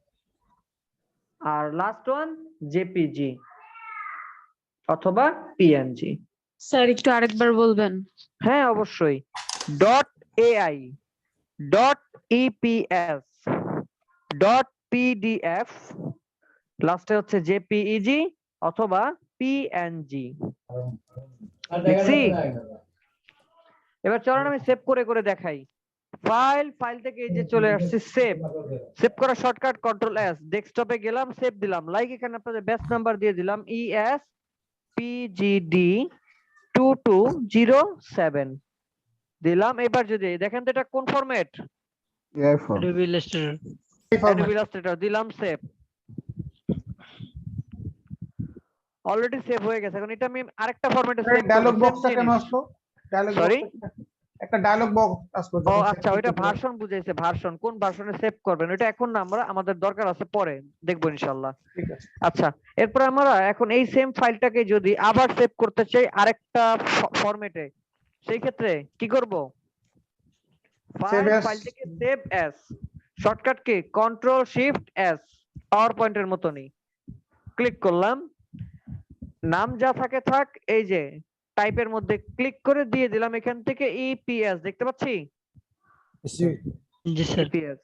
আর লাস্ট ওয়ান জেপিজি অথবা পিএনজি। স্যার একটু আরেকবার বলবেন? হ্যাঁ অবশ্যই, dot AI, dot EPS, dot PDF, লাস্টে হচ্ছে জেপিইজি অথবা পিএনজি। দেখছি? এবার চলুন আমি সেভ করে করে দেখাই। ফাইল থেকে এই যে চলে আসছে সেভ করা শর্টকাট কন্ট্রোল এস, ডেস্কটপে গেলাম, সেভ দিলাম, লাইক এখানে আপনাদের ব্যাচ নাম্বার দিয়ে দিলাম ES PGD 2207 দিলাম। এবার যদি দেখেন তো এটা কোন ফরম্যাট, Adobe Illustrator দিলাম, সেভ। অলরেডি সেভ হয়ে গেছে। এখন এটা আমি আরেকটা ফরম্যাটে সেভ করব। ডায়লগ বক্সটা কেন আসলো? ডায়লগ সরি, একটা ডায়লগ বক্স আসলো ও যখন save আচ্ছা, ওইটা করতে যাবেন। ভার্সন বুঝাইছে, ভার্সন কোন ভার্সনে সেভ করবেন ওইটা এখন না, আমরা আমাদের দরকার আছে পরে দেখবো ইনশাআল্লাহ। ঠিক আছে। আচ্ছা, এরপর আমরা এখন এই সেম ফাইলটাকে যদি আবার সেভ করতে চাই আরেকটা ফরম্যাটে, সেই ক্ষেত্রে কি করব? Save as। ফাইল থেকে সেভ অ্যাজ, শর্টকাট কি কন্ট্রোল শিফট এস, পাওয়ার পয়েন্টের মতনই ক্লিক করলাম, নাম যা থাকে থাক, এই যে টাইপের মধ্যে ক্লিক করে দিয়ে দিলাম এখান থেকে ইপিএস, দেখতে পাচ্ছি ইপিএস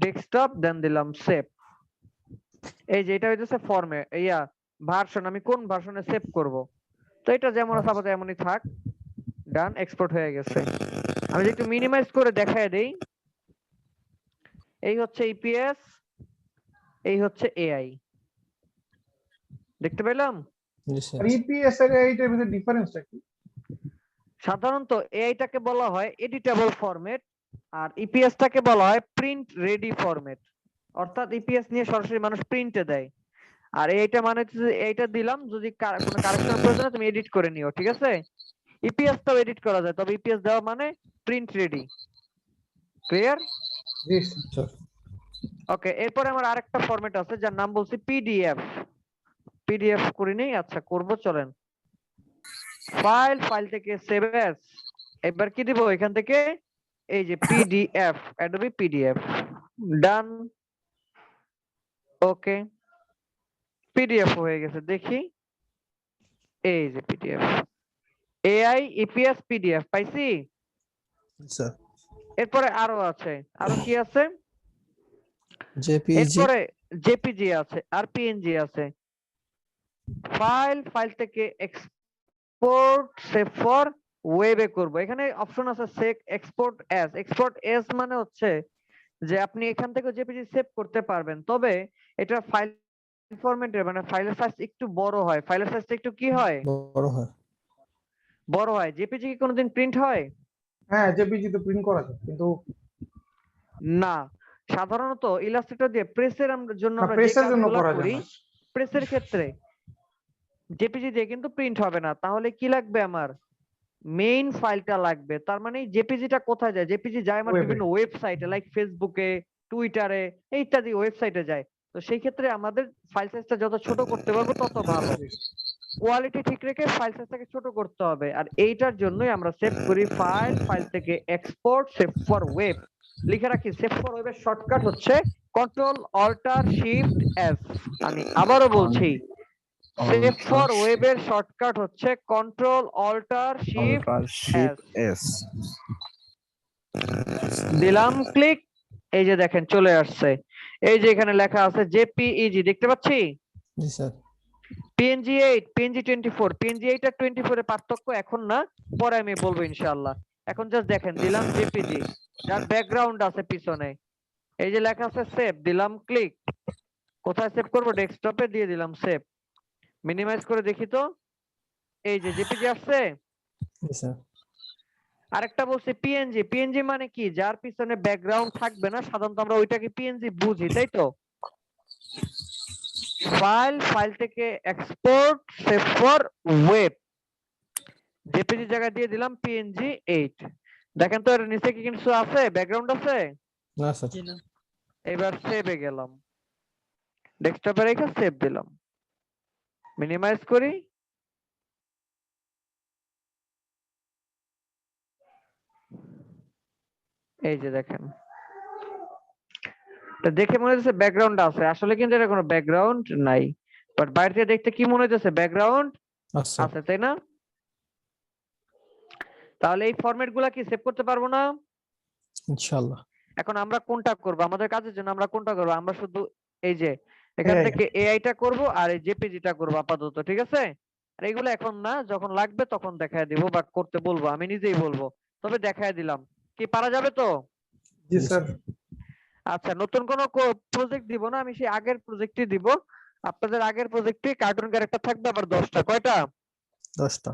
ডেস্কটপ, দেন দিলাম সেভ। এই যে এটা হইতেছে ফর্মে ভার্সন, আমি কোন ভার্সনে সেভ করব, তো এটা যেমন আছে আপাতত এমনই থাক। ডান, এক্সপোর্ট হয়ে গেছে। আমি যদি একটু মিনিমাইজ করে দেখায় দেই, এই হচ্ছে ইপিএস, এই হচ্ছে এআই, দেখতে পেলাম? জি স্যার। আর ইপিএস এর এইটার ভিতরে ডিফারেন্সটা কি? সাধারণত এআইটাকে বলা হয় এডিটেবল ফরম্যাট আর ইপিএস টাকে বলা হয় প্রিন্ট রেডি ফরম্যাট, অর্থাৎ ইপিএস নিয়ে সরাসরি মানুষ প্রিন্টে দেয়, আর এইটা মানে হচ্ছে যে এইটা দিলাম যদি কোনো কারেকশন প্রয়োজন হয় তুমি এডিট করে নিও, ঠিক আছে? ইপিএস টাও এডিট করা যায়, তবে ইপিএস দেওয়া মানে প্রিন্ট রেডি। ক্লিয়ার? জি স্যার। ওকে, এরপরে আমার আরেকটা ফরম্যাট আছে যার নাম বলছি পিডিএফ। পিডিএফ করে নেই, আচ্ছা করব, চলেন। ফাইল থেকে সেভ অ্যাজ, এবার কি দিব এখান থেকে, এই যে পিডিএফ, অ্যাডোবি পিডিএফ, ডান, ওকে, পিডিএফ হয়ে গেছে, দেখি, এই যে পিডিএফ, এআই ইপিএস পিডিএফ পাইছি। স্যার। এরপরে আরো আছে, আরো কি আছে? জেপিইজি, এরপরে জেপিজি আছে আর পিএনজি আছে। ফাইল থেকে এক্সপোর্ট সেভ ফর ওয়েবে করব, এখানে অপশন আছে save export as. Export as মানে হচ্ছে যে আপনি এখান থেকে জেপিজি সেভ করতে পারবেন, তবে এটা ফাইল ফরম্যাটের মানে ফাইলের সাইজ একটু বড় হয়, ফাইলের সাইজটা একটু কি হয়, বড় হয়। বড় হয়। জেপিজি কি কোনোদিন প্রিন্ট হয়? হ্যাঁ, জেপিজি তো প্রিন্ট করা যায় কিন্তু না, সাধারণত ইলাস্ট্রেটর দিয়ে প্রেসের জন্য না, আমরা যে প্রেসের জন্য কাজগুলো করা যায় করি, না। প্রেসের ক্ষেত্রে জেপিজি দিয়ে কিন্তু প্রিন্ট হবে না, তাহলে কি লাগবে আমার, মেইন ফাইলটা লাগবে। তার মানে জেপিজিটা কোথায় যায়? জেপিজি যায় আমার ওয়েবে। বিভিন্ন ওয়েবসাইটে, লাইক ফেসবুকে, টুইটারে, ইত্যাদি ওয়েবসাইটে যায়। তো সেই ক্ষেত্রে আমাদের ফাইল সাইজটা যত ছোট করতে পারবো তত ভালো, কোয়ালিটি ঠিক রেখে ফাইল সাইজটাকে ছোট করতে হবে। আর এইটার জন্যই আমরা সেভ করি ফাইল থেকে এক্সপোর্ট সেভ ফর ওয়েব, লিখে রাখি। সেভ ফর ওয়েবের শর্টকাট হচ্ছে কন্ট্রোল অল্টার শিফট এস। আমি আবারও বলছি, সেভ ফর ওয়েবের শর্টকাট হচ্ছে কন্ট্রোল অল্টার শিফট এস। দিলাম ক্লিক, এই যে দেখেন চলে আসছে, এই যে এখানে লেখা আছে জেপিইজি, দেখতে পাচ্ছি? জি স্যার। পিএনজি 8, পিএনজি 24, পিএনজি 8 আর 24 এর পার্থক্য এখন না, পরে আমি বলবো ইনশাআল্লাহ। এখন জাস্ট দেখেন, দিলাম জেপিজি, যার ব্যাকগ্রাউন্ড আছে পিছনে, এই যে লেখা আছে সেভ, দিলাম ক্লিক। কোথায় সেভ করব? ডেস্কটপে দিয়ে দিলাম সেভ। মিনিমাইজ করে দেখি তো, এই যে জেপিজি আসছে। জি স্যার। আরেকটা বলছি পিএনজি, পিএনজি মানে কি, যার পিছনে ব্যাকগ্রাউন্ড থাকবে না, সাধারণত আমরা ওইটাকে পিএনজি বুঝি, তাই তো? ফাইল থেকে export save for web, JPG জায়গায় দিয়ে দিলাম পিএনজি 8। দেখেন তো এর নিচে কি কিছু আছে, ব্যাকগ্রাউন্ড আছে? না স্যার। এবার সেভে গেলাম, ডেস্কটপে রেখে সেভ দিলাম, মিনিমাইজ করি, এই যে দেখেন এটা দেখে মনে হচ্ছে ব্যাকগ্রাউন্ড আছে, আসলে কিন্তু এটা কোনো ব্যাকগ্রাউন্ড নাই, বাট বাইরে থেকে দেখতে কি মনে হচ্ছে ব্যাকগ্রাউন্ড আচ্ছা আছে, তাই না? তাহলে এই ফরম্যাট গুলা কি সেভ করতে পারবো না? ইনশাআল্লাহ। এখন আমরা কোনটা করব, আমাদের কাজের জন্য আমরা কোনটা করব? আমরা শুধু এই যে এখান AI থেকে এআইটা করব আর এই জেপিজিটা করব আপাতত, ঠিক আছে? আর এগুলো এখন না, যখন লাগবে তখন দেখায় দিব বা করতে বলবো, আমি নিজেই বলবো, তবে দেখায় দিলাম। কি পারা যাবে তো? জি জি স্যার। আচ্ছা, নতুন কোনো প্রজেক্ট দিব না, আমি সেই আগের প্রজেক্টই দিব। আপনাদের আগের প্রজেক্টে কার্টুন ক্যারেক্টার থাকবে আবার 10টা। কয়টা? 10টা।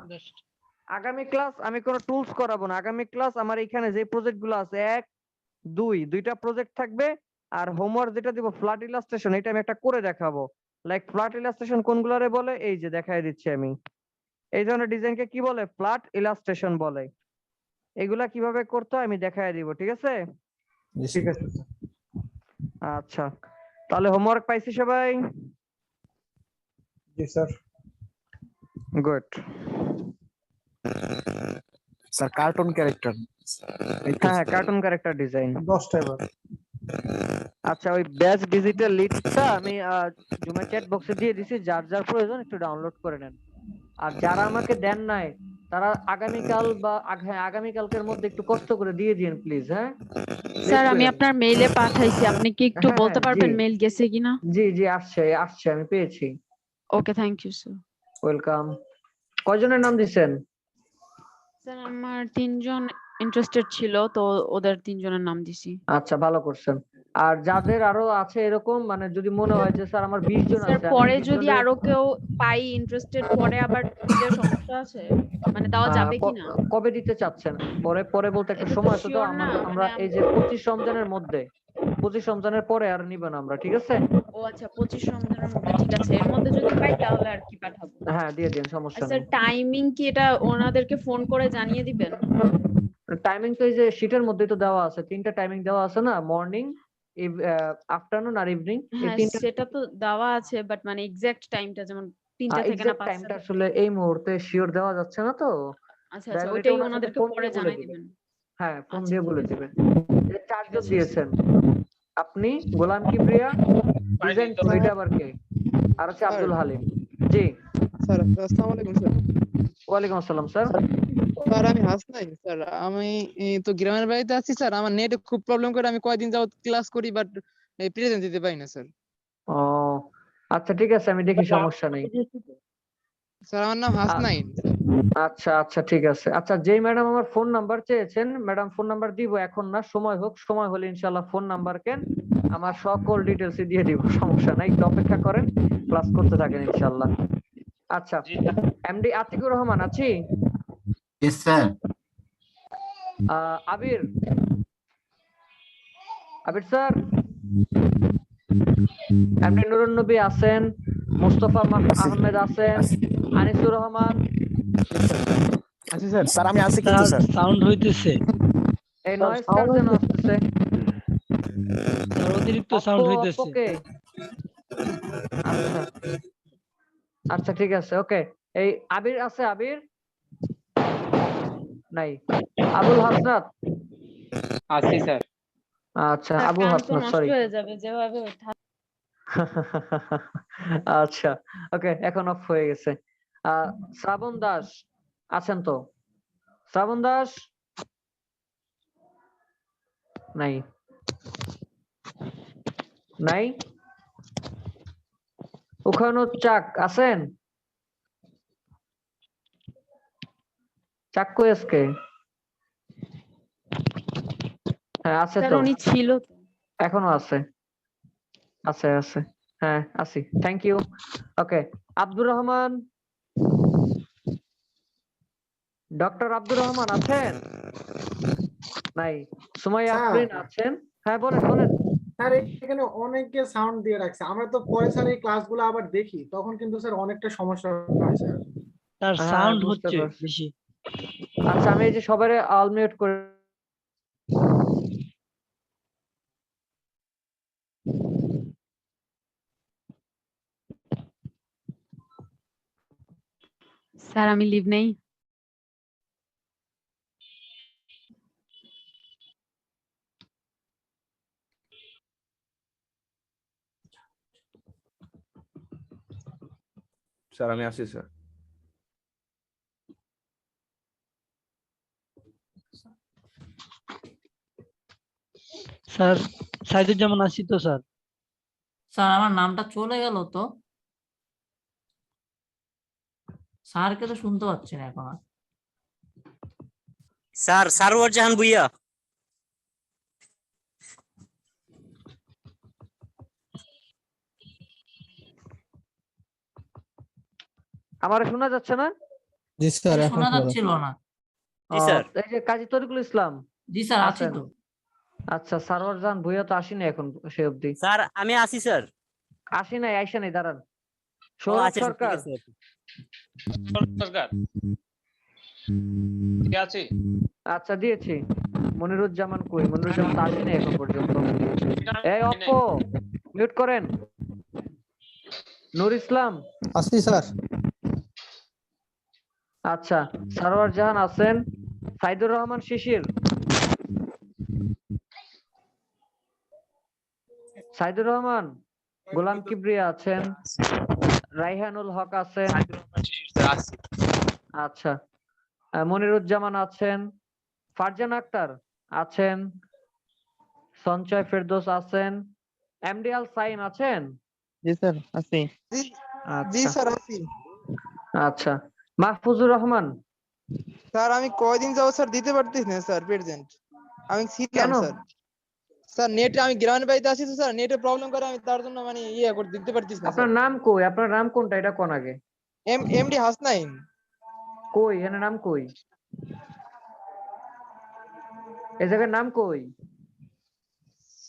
আগামী ক্লাস আমি কোনো টুলস করাবো না, আগামী ক্লাস আমার এখানে যে প্রজেক্ট গুলো আছে 1 2 দুইটা প্রজেক্ট থাকবে। আর হোমওয়ার্ক যেটা দিব ফ্ল্যাট ইলাস্ট্রেশন, এটা আমি একটা করে দেখাবো। লাইক ফ্ল্যাট ইলাস্ট্রেশন কোনগুলারে বলে, এই যে দেখাই দিচ্ছি আমি। এই ধরনের ডিজাইনকে কি বলে? ফ্ল্যাট ইলাস্ট্রেশন বলে। এগুলা কিভাবে করতে হয় আমি দেখাই দিব, ঠিক আছে? জি ঠিক স্যার। আছে স্যার। আচ্ছা, তাহলে হোমওয়ার্ক পাইছি সবাই? জি sir. Good. Sir cartoon character হ্যাঁ, কার্টুন ক্যারেক্টার ডিজাইন। 10টা এবার। আচ্ছা, ওই ব্যাচ ডিজিটাল লিডটা আমি জুমের চ্যাট বক্সে দিয়ে দিছি, যার যার প্রয়োজন একটু ডাউনলোড করে নেন। আর যারা আমাকে দেন নাই তারা আগামীকাল বা হ্যাঁ আগামীকালকের মধ্যে একটু কষ্ট করে দিয়ে দিন প্লিজ। হ্যাঁ স্যার আমি আপনার মেইলে পাঠাইছি, আপনি কি একটু হ্যাঁ, বলতে জি পারবেন মেইল গেছে কিনা? জি আসছে আসছে, আমি পেয়েছি। ওকে, থ্যাংক ইউ স্যার। ওয়েলকাম। কয়জনের নাম দিছেন? স্যার আমার 3জন ইন্টারেস্টেড ছিল, তো ওদের 3জনের নাম দিছি। আচ্ছা, ভালো করছেন। আর যাদের আরো আছে এরকম, মানে যদি মনে হয় যে স্যার আমার 20 জন স্যার আছে, আমি পরে 20 যদি জনের আরো কেউ পাই ইন্টারেস্টেড, পরে আবার দিলে সমস্যা আছে? মানে দেওয়া যাবে কিনা? কবে দিতে চাচ্ছেন? পরে পরে বলতে একটা এটা তো সময় আছে তো, শিওর না, আমরা মানে এই যে 25 রমজানের মধ্যে, 25 রমজানের পরে আর নিব না আমরা, ঠিক আছে? ও আচ্ছা, 25 রমজানের মধ্যে, ঠিক আছে। এর মধ্যে যদি পাই তাহলে আর কি পাঠাবো। হ্যাঁ দিয়ে দিন, আর সমস্যা স্যার নেই। টাইমিং কি এটা ওনাদেরকে ফোন করে জানিয়ে দিবেন? টাইমিং তো এই যে শীটের মধ্যেই তো দেওয়া আছে, 3টা টাইমিং দেওয়া আছে না, মর্নিং, আফটারনুন আর ইভিনিং, এই হ্যাঁ 3টা। সেটা তো দেওয়া আছে, বাট মানে এক্সাক্ট টাইমটা যেমন 3টা থেকে না এক্সাক্ট 5টা টাইমটা থেকে। আসলে এই মুহূর্তে শিওর দেওয়া যাচ্ছে না তো। আচ্ছা দয়া আচ্ছা, করে এটা ওইটাই ওনার সাথে ওনাদেরকে ফোন পরে দিয়ে বলে জানাই দিবেন। দিবেন। হ্যাঁ, ফোন আচ্ছা দিয়ে ঠিক বলে আছে, দিবেন। এই ঠিক 4 জন আছে। দিয়েছেন, আপনি, গোলাম কিবরিয়া, ডিজাইন টুল, এটা আবার কে? আর হচ্ছে আব্দুল হালিম। জি, স্যার আসসালামু আলাইকুম স্যার। ওয়ালাইকুম আসসালাম স্যার। স্যার আমি হাসনাইন স্যার, আমি তো গ্রামের বাড়িতে আছি স্যার, আমার নেটে খুব প্রবলেম করে, আমি কয়দিন যাবত ক্লাস করি বাট প্রেজেন্ট দিতে পারি না স্যার। ও আচ্ছা, ঠিক আছে, আমি দেখি, সমস্যা নেই। স্যার আমার নাম হাসনাইন। আচ্ছা আচ্ছা, ঠিক আছে। আচ্ছা, যেই ম্যাডাম আমার ফোন নাম্বার চেয়েছেন, ম্যাডাম ফোন নাম্বার দিব এখন না, সময় হোক, সময় হলে ইনশাআল্লাহ ফোন নাম্বার কেন আমার সকল ডিটেলস দিয়ে দিব, সমস্যা নাই, একটু অপেক্ষা করেন, ক্লাস করতে থাকেন ইনশাআল্লাহ। আচ্ছা, এমডি আতিকুর রহমান আছি? Yes sir. Abir, Abir sir, MD Nurun Nabi আছেন, মুস্তফা আহমেদ আছেন, আনিসুর রহমান। আচ্ছা স্যার। স্যার আমি আছি কিন্তু স্যার। সাউন্ড হইতেছে, এই নয়েজটা যেন আসতেছে, স্যার অতিরিক্ত সাউন্ড হইতেছে। ওকে আচ্ছা আচ্ছা, ঠিক আছে, ওকে। এই আবির আছে? আবির নাই। আবুল হাসনাত আছি স্যার। আচ্ছা, স্যার আবু কান তো হাসনাত, নষ্ট সরি। হয়ে যাবে যেভাবে আচ্ছা, ওকে, এখন অফ হয়ে গেছে। শ্রাবণ দাস আছেন তো? শ্রাবণ দাস নাই, নাই। ওখানে চাক আছেন? চাক কই আজকে? হ্যাঁ আছে স্যার তো, উনি ছিল তো। এখনো আছে, আছে আছে, হ্যাঁ আছি, thank you. Okay, Abdur Rahman, doctor Abdur Rahman আছেন? নাই। সুমাইয়া স্যার। আফরিন আছেন? হ্যাঁ বলেন বলেন। স্যার এখানে অনেকে সাউন্ড দিয়ে রাখছে, আমরা তো পরে স্যার এই ক্লাসগুলো আবার দেখি, তখন কিন্তু স্যার অনেকটা সমস্যা হয় স্যার। তার হ্যাঁ, সাউন্ড বুঝতে হচ্ছে পারছি। বেশি। আচ্ছা, আমি এই যে সবারে আনমিউট করে স্যার আমি লিভ নেই। স্যার আমি আসি স্যার। স্যার সাইদুজ্জামান আছি তো স্যার। স্যার আমার নামটা চলে গেল তো, স্যারকে তো শুনতে পাচ্ছি না এখন আর। স্যার সারওয়ার জাহান ভুইয়া। আমার শোনা যাচ্ছে না? জি স্যার, এখন শোনা শোনা যাচ্ছে। যাচ্ছিল না। জি স্যার। এই যে কাজী তরিকুল ইসলাম জি স্যার আছি আছেন? তো। আচ্ছা, সারোয়ার জাহান ভুইয়া তো আসেনি এখন সে অবধি। স্যার আমি আছি স্যার। আসি নাই, আইসা নাই, দাঁড়ান। ও সৌরভ আচ্ছা ঠিক সরকার আছে। সরকার ঠিক আছে। আচ্ছা দিয়েছি। মনিরুজ্জামান কই? মনিরুজ্জামান তো আসেনি এখন পর্যন্ত। এই অপ্পো মিউট করেন। নূর ইসলাম আসি স্যার। আচ্ছা, সারোয়ার জাহান আছেন। সাইদুর রহমান শিশির, সাইদুর রহমান, গোলাম কিবরিয়া আছেন, রাইহানুল হক আছেন। আচ্ছা, মনিরুজ্জামান আছেন, ফারজান আক্তার আছেন, সঞ্চয় ফেরদৌস আছেন, এমডি আল সাইম আছেন। জি স্যার আছি। জি আচ্ছা স্যার আছি। আচ্ছা, মাহফুজুর রহমান। স্যার আমি কয়দিন যাবো স্যার দিতে পারতেছি না স্যার প্রেজেন্ট। আমি ছিলাম কেন? স্যার। স্যার নেট আমি গ্রামের বাড়িতে আছি তো স্যার, নেটে প্রবলেম করে আমি তার জন্য মানে ইয়ে করে দিতে পারতেছি না আপনার স্যার। নাম কই? আপনার নাম কোনটা? এটা কোন আগে? এমডি হাসনাইন। কই এখানে নাম কই? এই জায়গার নাম কই?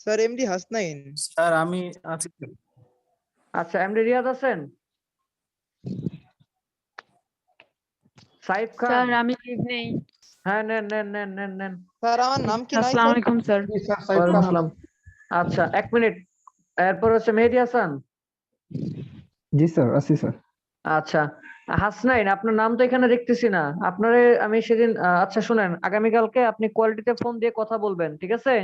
Sir MD Hasnain. স্যার আমি আছি। আচ্ছা, এমডি রিয়াদ আছেন? সাইফ খান। স্যার আমি লিভ নেই। হ্যাঁ, নেন নেন নেন নেন নেন। স্যার আমার নাম কি নাই আসসালামু স্যার? আলাইকুম স্যার। জি স্যার, সাইফ ওয়ালাইকুম খান আসসালাম। আচ্ছা, 1 মিনিট। এরপর হচ্ছে মেহেদী হাসান। জি স্যার আছি স্যার। আচ্ছা, হাসনাইন, আপনার নাম তো এখানে দেখতেছি না। আপনারে আমি সেদিন আচ্ছা শুনেন, আগামীকালকে আপনি কোয়ালিটিতে ফোন দিয়ে কথা বলবেন, ঠিক আছে?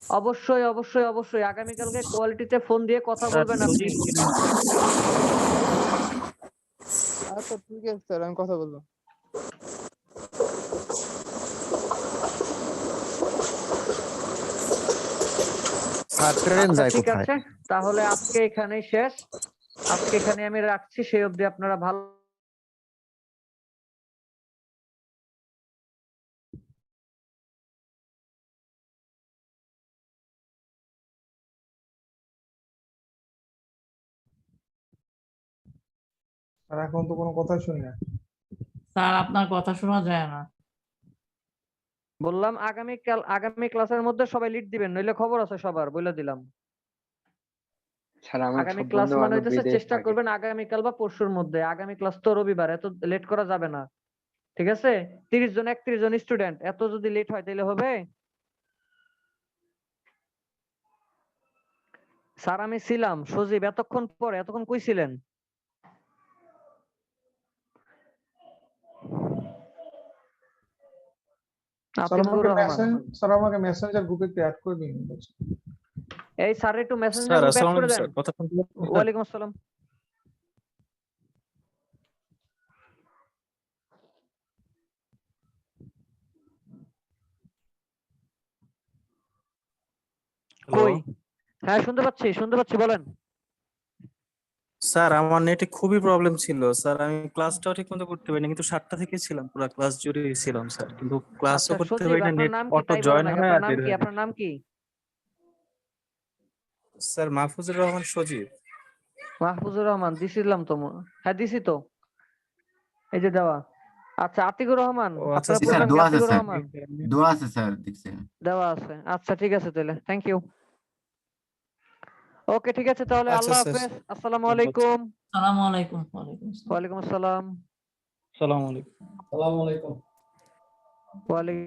অবশ্যই অবশ্যই অবশ্যই আগামীকালকে কোয়ালিটিতে ফোন দিয়ে কথা বলবেন আপনি। আচ্ছা ঠিক আছে স্যার, আমি কথা বলবো। স্যার ট্রেন আচ্ছা যায় ঠিক কোথায়? আছে, তাহলে আজকে এখানেই শেষ। আজকে এখানে আমি রাখছি, সেই অবধি আপনারা ভালো স্যার এখন তো কোনো কথাই শুনি না। স্যার আপনার কথা শোনা যায় না। বললাম। আগামী ক্লাসের মধ্যে সবাই লিড দিবেন, নইলে খবর আছে সবার, বলে দিলাম। স্যার আমার আগামী সব ক্লাস বন্ধু মানে বান্ধব হইতেছে বিদেশ চেষ্টা থাকে। করবেন আগামীকাল বা পরশুর মধ্যে। আগামী ক্লাস তো রবিবার, এত লেট করা যাবে না, ঠিক আছে? 30 জন 31 জন স্টুডেন্ট, এত যদি লেট হয় তাহলে হবে? স্যার আমি ছিলাম। সজীব এতক্ষণ পরে, এতক্ষণ কই ছিলেন? আতিকুর রহমান। স্যার আমাকে মেসেঞ্জার গ্রুপে একটু অ্যাড করে দিন। এই স্যার একটু মেসেঞ্জার স্যার গ্রুপে অ্যাড আসসালামু করে আলাইকুম দেন। স্যার, কথা শুনতে পাচ্ছেন স্যার? ওয়ালাইকুম আসসালাম। হ্যালো কই? হ্যাঁ শুনতে পাচ্ছি, শুনতে পাচ্ছি, বলেন। স্যার, আমার নেটে খুবই প্রবলেম ছিল স্যার, আমি ক্লাসটাও ঠিক মতো করতে পারিনি, কিন্তু 7টা থেকে ছিলাম, পুরো ক্লাস জুড়েই ছিলাম স্যার, কিন্তু ক্লাসও আচ্ছা করতে সজীব, পারি না, আপনার নেট নাম কি? অটো তাই বলেন জয়েন আগে, হয় আপনার আর নাম বের কি? হয়ে আপনার যায়। নাম কি? স্যার মাহফুজুর রহমান সজীব। মাহফুজুর রহমান দিছিলাম তো হ্যাঁ দিছি তো, এই যে দেওয়া। আচ্ছা, আতিকুর রহমান, ও আচ্ছা আপনারা জি স্যার, স্যার, পড়বেন কি? দোয়া আছে আতিকুর স্যার, রহমান দোয়া আছে স্যার, দেখছি। দেওয়া আছে। আচ্ছা ঠিক আছে তাহলে, থ্যাংক ইউ। ওকে ঠিক আছে তাহলে, আচ্ছা আল্লাহ স্যার, হাফেজ, আসসালামু ধন্যবাদ। আলাইকুম। আসসালামু আলাইকুম। ওয়ালাইকুম আসসালাম। ওয়ালাইকুম আসসালাম। আসসালামু আলাইকুম। আসসালামু আলাইকুম। ওয়ালাইকুম